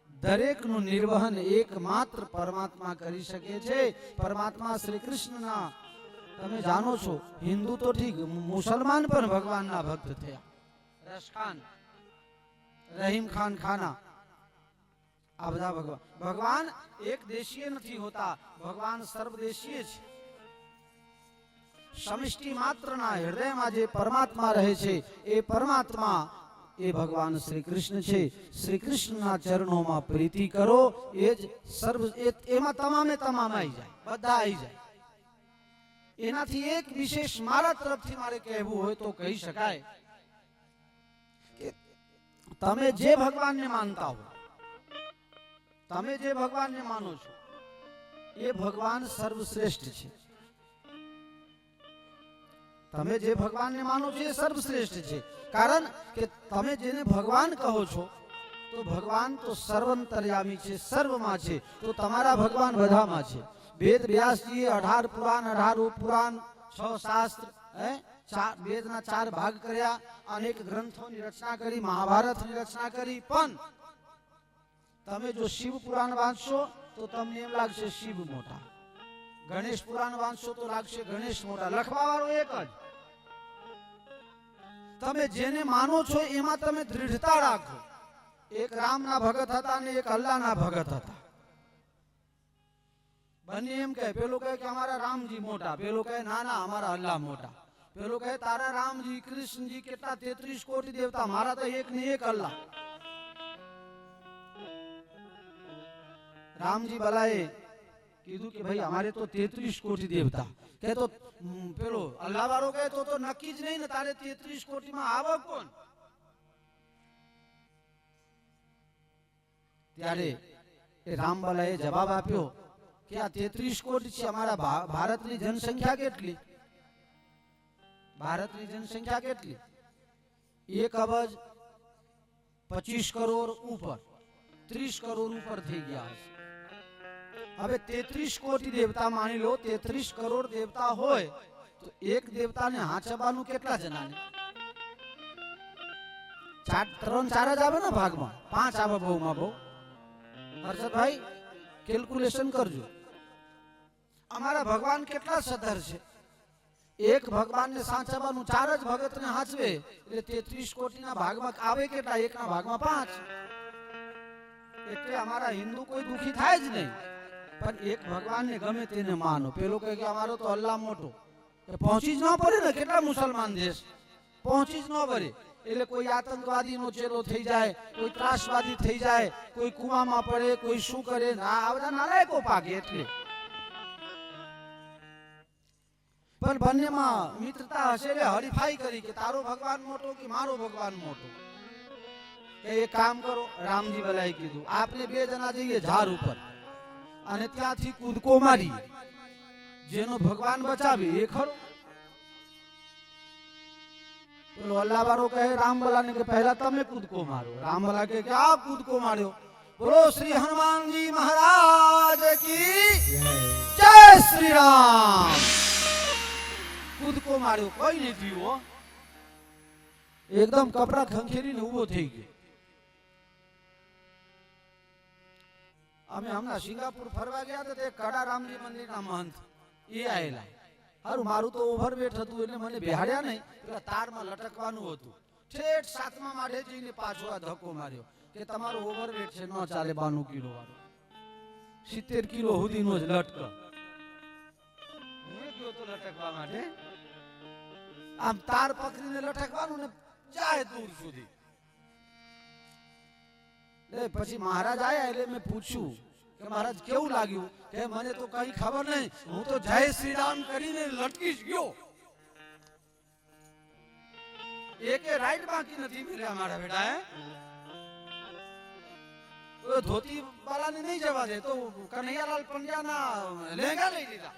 દરેકનું નિર્વહન એકમાત્ર પરમાત્મા કરી શકે છે. પરમાત્મા શ્રી કૃષ્ણના તમે જાણો છો હિન્દુ તો ઠીક, મુસલમાન પણ ભગવાનના ભક્ત થયા. રશખાન, રહીમ ખાન ખાના, આ બધા ભગવાન એક દેશીય નથી હોતા, ભગવાન સર્વદેશીય છે. સમષ્ટિ માત્રના હૃદયમાં જે પરમાત્મા રહે છે એ પરમાત્મા એ ભગવાન શ્રી કૃષ્ણ છે. શ્રી કૃષ્ણના ચરણોમાં પ્રીતિ કરો, એ જ સર્વ, એમાં તમામે તમામ આવી જાય, બધા આવી જાય. એનાથી એક વિશેષ મારા તરફથી મારે કહેવું હોય તો કહી શકાય કે તમે જે ભગવાનને માનતા હો, તમે જે ભગવાનને માનો છો એ ભગવાન સર્વશ્રેષ્ઠ છે. તમે જે ભગવાનને માનો છો એ સર્વશ્રેષ્ઠ છે. કારણ કે તમે જેને ભગવાન કહો છો તો ભગવાન તો સર્વંતર્યામી છે, સર્વમાં છે. તો તમારા ભગવાન બધામાં છે. વેદ વ્યાસજીએ 18 પુરાણ, 18 ઉપપુરાણ, 6 શાસ્ત્ર, વેદના 4 ભાગ કર્યા, અનેક ગ્રંથોની રચના કરી, મહાભારતની રચના કરી. પણ તમે જો શિવ પુરાણ વાંચશો તો તમને એમ લાગશે શિવ મોટા, ગણેશ પુરાણ વાંચશો તો લાગશે ગણેશ મોટા. લખવા વાળો એક જ. તમે જેને માનો છો એમાં તમે દૃઢતા રાખો. એક રામના ભગત હતા અને એક અલ્લાહના ભગત હતા. બંને એમ કહે, પેલો કહે કે અમારા રામજી મોટા, પેલો કહે ના ના અમારા અલ્લાહ મોટા. પેલો કહે તારા રામજી કૃષ્ણજી કેટલા 33 કોટી દેવતા, મારા તો એક ને એક અલ્લાહ. રામજી બલાએ કીધું કે ભાઈ અમારે તો 33 કોટી દેવતા. કે તો પેલો અલ્લાહ વાળો કહે તો નક્કી જ નહીં ને, તારે 33 કોટીમાં આવે કોણ? ત્યારે એ રામબલાએ જવાબ આપ્યો કે આ 33 કોટી છે, અમારા ભારતની જનસંખ્યા કેટલી? ભારતની જનસંખ્યા કેટલી? 1 અબજ 25 કરોડ ઉપર, 30 કરોડ ઉપર થઈ ગયા હશે. હવે 33 કોટી દેવતા માની લો, 33 કરોડ દેવતા હોય તો એક દેવતાને હાચવાનું કેટલા જણાને? 3-4 જ આવે ને ભાગમાં, 5 આવે બહુમાં બહુ. હર્ષદભાઈ કેલ્ક્યુલેશન કરજો. અમારા ભગવાન કેટલા સધર છે? એક ભગવાનને સાચવવાનું 4 જ ભગતને હાચવે એટલે 33 કોટીના ભાગમાં આવે કેટલા? એકના ભાગમાં 5. એટલે અમારા હિન્દુ કોઈ દુખી થાય જ નહીં. પણ એક ભગવાનને ગમે તેને માનો. પેલો કહે કે અમારો તો અલ્લાહ મોટો, એ પહોંચી જ ન પડે ને. કેટલા મુસલમાન દેશ પહોંચી જ ન પડે એટલે કોઈ આતંકવાદીનો ચેલો થઈ જાય, કોઈ ત્રાસવાદી થઈ જાય, કોઈ કુવામાં પડે, કોઈ શું કરે. ના, આ બધા નાલાયકો પાકે. એટલે પણ બંનેમાં મિત્રતા હશે એટલે હરીફાઈ કરી કે તારો ભગવાન મોટો કે મારો ભગવાન મોટો. કે એક કામ કરો, રામજી બલાએ કીધું આપણે 2 જણા જઈએ ઝાડ ઉપર અને ત્યાંથી કૂદકો મારી, જેનો ભગવાન બચાવે એ ખરો. પેલો અલ્લાહ વાળો કહે રામબલાને કે પહેલા તમે કૂદકો મારો. રામબલા કહે કે આ કૂદકો માર્યો. બોલો શ્રી હનુમાનજી મહારાજ કી જય. શ્રી રામ. કૂદકો માર્યો, કોઈ નહીં થયું. એકદમ કપડા ખંખેરીને ઉભો થઈ ગયો. અમે હમણાં સિંગાપુર ફરવા ગયા હતા, તે કડા રામજી મંદિરના મહંત એ આયેલા. હારું, મારું તો ઓવરવેટ હતું એટલે મને બેહાડ્યા નહીં, પેલા તારમાં લટકવાનું હતું. ઠેઠ 7મા માળે જઈને પાછો આ ધક્કો માર્યો કે તમારો ઓવરવેટ છે, ન ચાલે 92 કિલો વાળો. 70 કિલો સુધીનો જ લટક. હું ગયો તો લટકવા માટે, આમ તાર પકડીને લટકવાનું ને જાય દૂર સુધી. પછી મહારાજ આયા એટલે મેં પૂછ્યું કે મહારાજ કેવું લાગ્યું? કે મને તો કઈ ખબર નહીં, હું તો જય શ્રી રામ કરીને લટકી જ ગયો. એકે રાઈટ બાકી નથી મળ્યા મારા બેટા. ધોતી વાળાને નહીં જવા દે તો કનૈયાલાલ પંડ્યાના લહેંગા લઈ લીધા,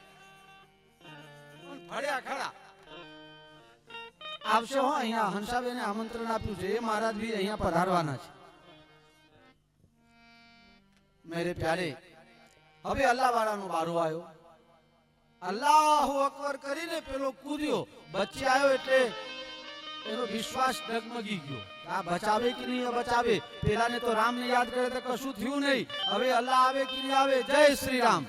ફળ્યા ખડા. આવશે હો, અહીંયા હંસાબેને આમંત્રણ આપ્યું છે, એ મહારાજ બી અહીંયા પધારવાના છે. મેરે પ્યારે, હવે અલ્લાહ વાળાનો બારો આવ્યો. અલ્લાહુ અકબર કરીને પેલો કૂદ્યો, બચ્ચે આવ્યો એટલે એનો વિશ્વાસ ડગમગી ગયો. આ બચાવે કે નહીં બચાવે? પેલાને તો રામને યાદ કરે તો કશું થયું નહીં. હવે અલ્લાહ આવે કે નહીં આવે? જય શ્રી રામ.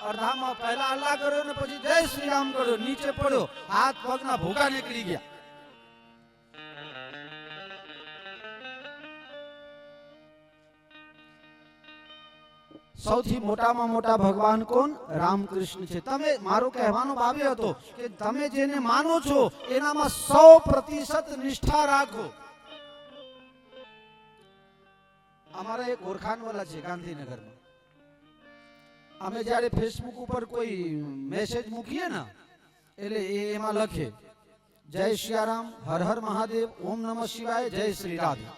અડધામાં પહેલા અલ્લાહ કર્યો ને પછી જય શ્રી રામ કર્યો, નીચે પડ્યો, હાથ પગના ભૂકા નીકળી ગયા. સૌથી મોટામાં મોટા ભગવાન કોણ? રામકૃષ્ણ છે. તમે, મારો કહેવાનો ભાવ એ હતો કે તમે જેને માનો છો એનામાં 100% નિષ્ઠા રાખો. અમારા એક ઓળખાણવાળા છે ગાંધીનગરમાં. અમે જ્યારે ફેસબુક ઉપર કોઈ મેસેજ મૂકીએ ને એટલે એમાં લખે જય સિયારામ, હર હર મહાદેવ, ઓમ નમઃ શિવાય, જય શ્રી રાધે.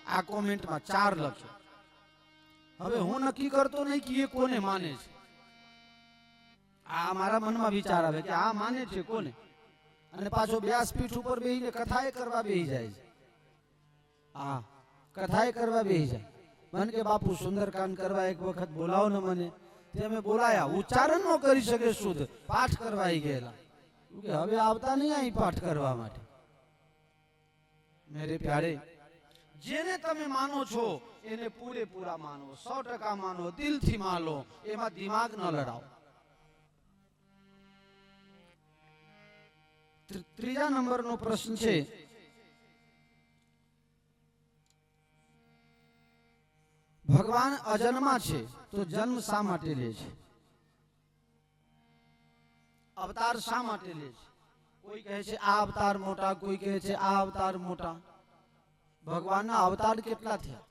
આ કોમેન્ટમાં 4 લખે. હવે હું નક્કી કરતો નહીં કે એ કોને માને છે. આ મારા મનમાં વિચાર આવે કે આ માને છે કોને, અને પાછો વ્યાસપીઠ ઉપર બેહીને કથાએ કરવા બેહી જાય છે. હા, કથાએ કરવા બેહી જાય. મને કે બાપુ સુંદરકાંડ કરવા એક વખત બોલાવો ને મને. તે અમે બોલાયા, ઉચ્ચારણ ન કરી શકે શુદ્ધ, પાઠ કરવા આવી ગયેલા. કે હવે આવતા નહીં અહીં પાઠ કરવા માટે. મેરે પ્યારે, જેને તમે માનો છો એને પૂરેપૂરા માનો, 100% માનો, દિલથી માનો, એમાં દિમાગ ન લડાવો. ત્રીજા નંબરનો પ્રશ્ન છે, ભગવાન અજન્મા છે તો જન્મ શા માટે લે છે? અવતાર શા માટે લે છે? કોઈ કહે છે આ અવતાર મોટા, કોઈ કહે છે આ અવતાર મોટા. ભગવાનના અવતાર કેટલા થયા?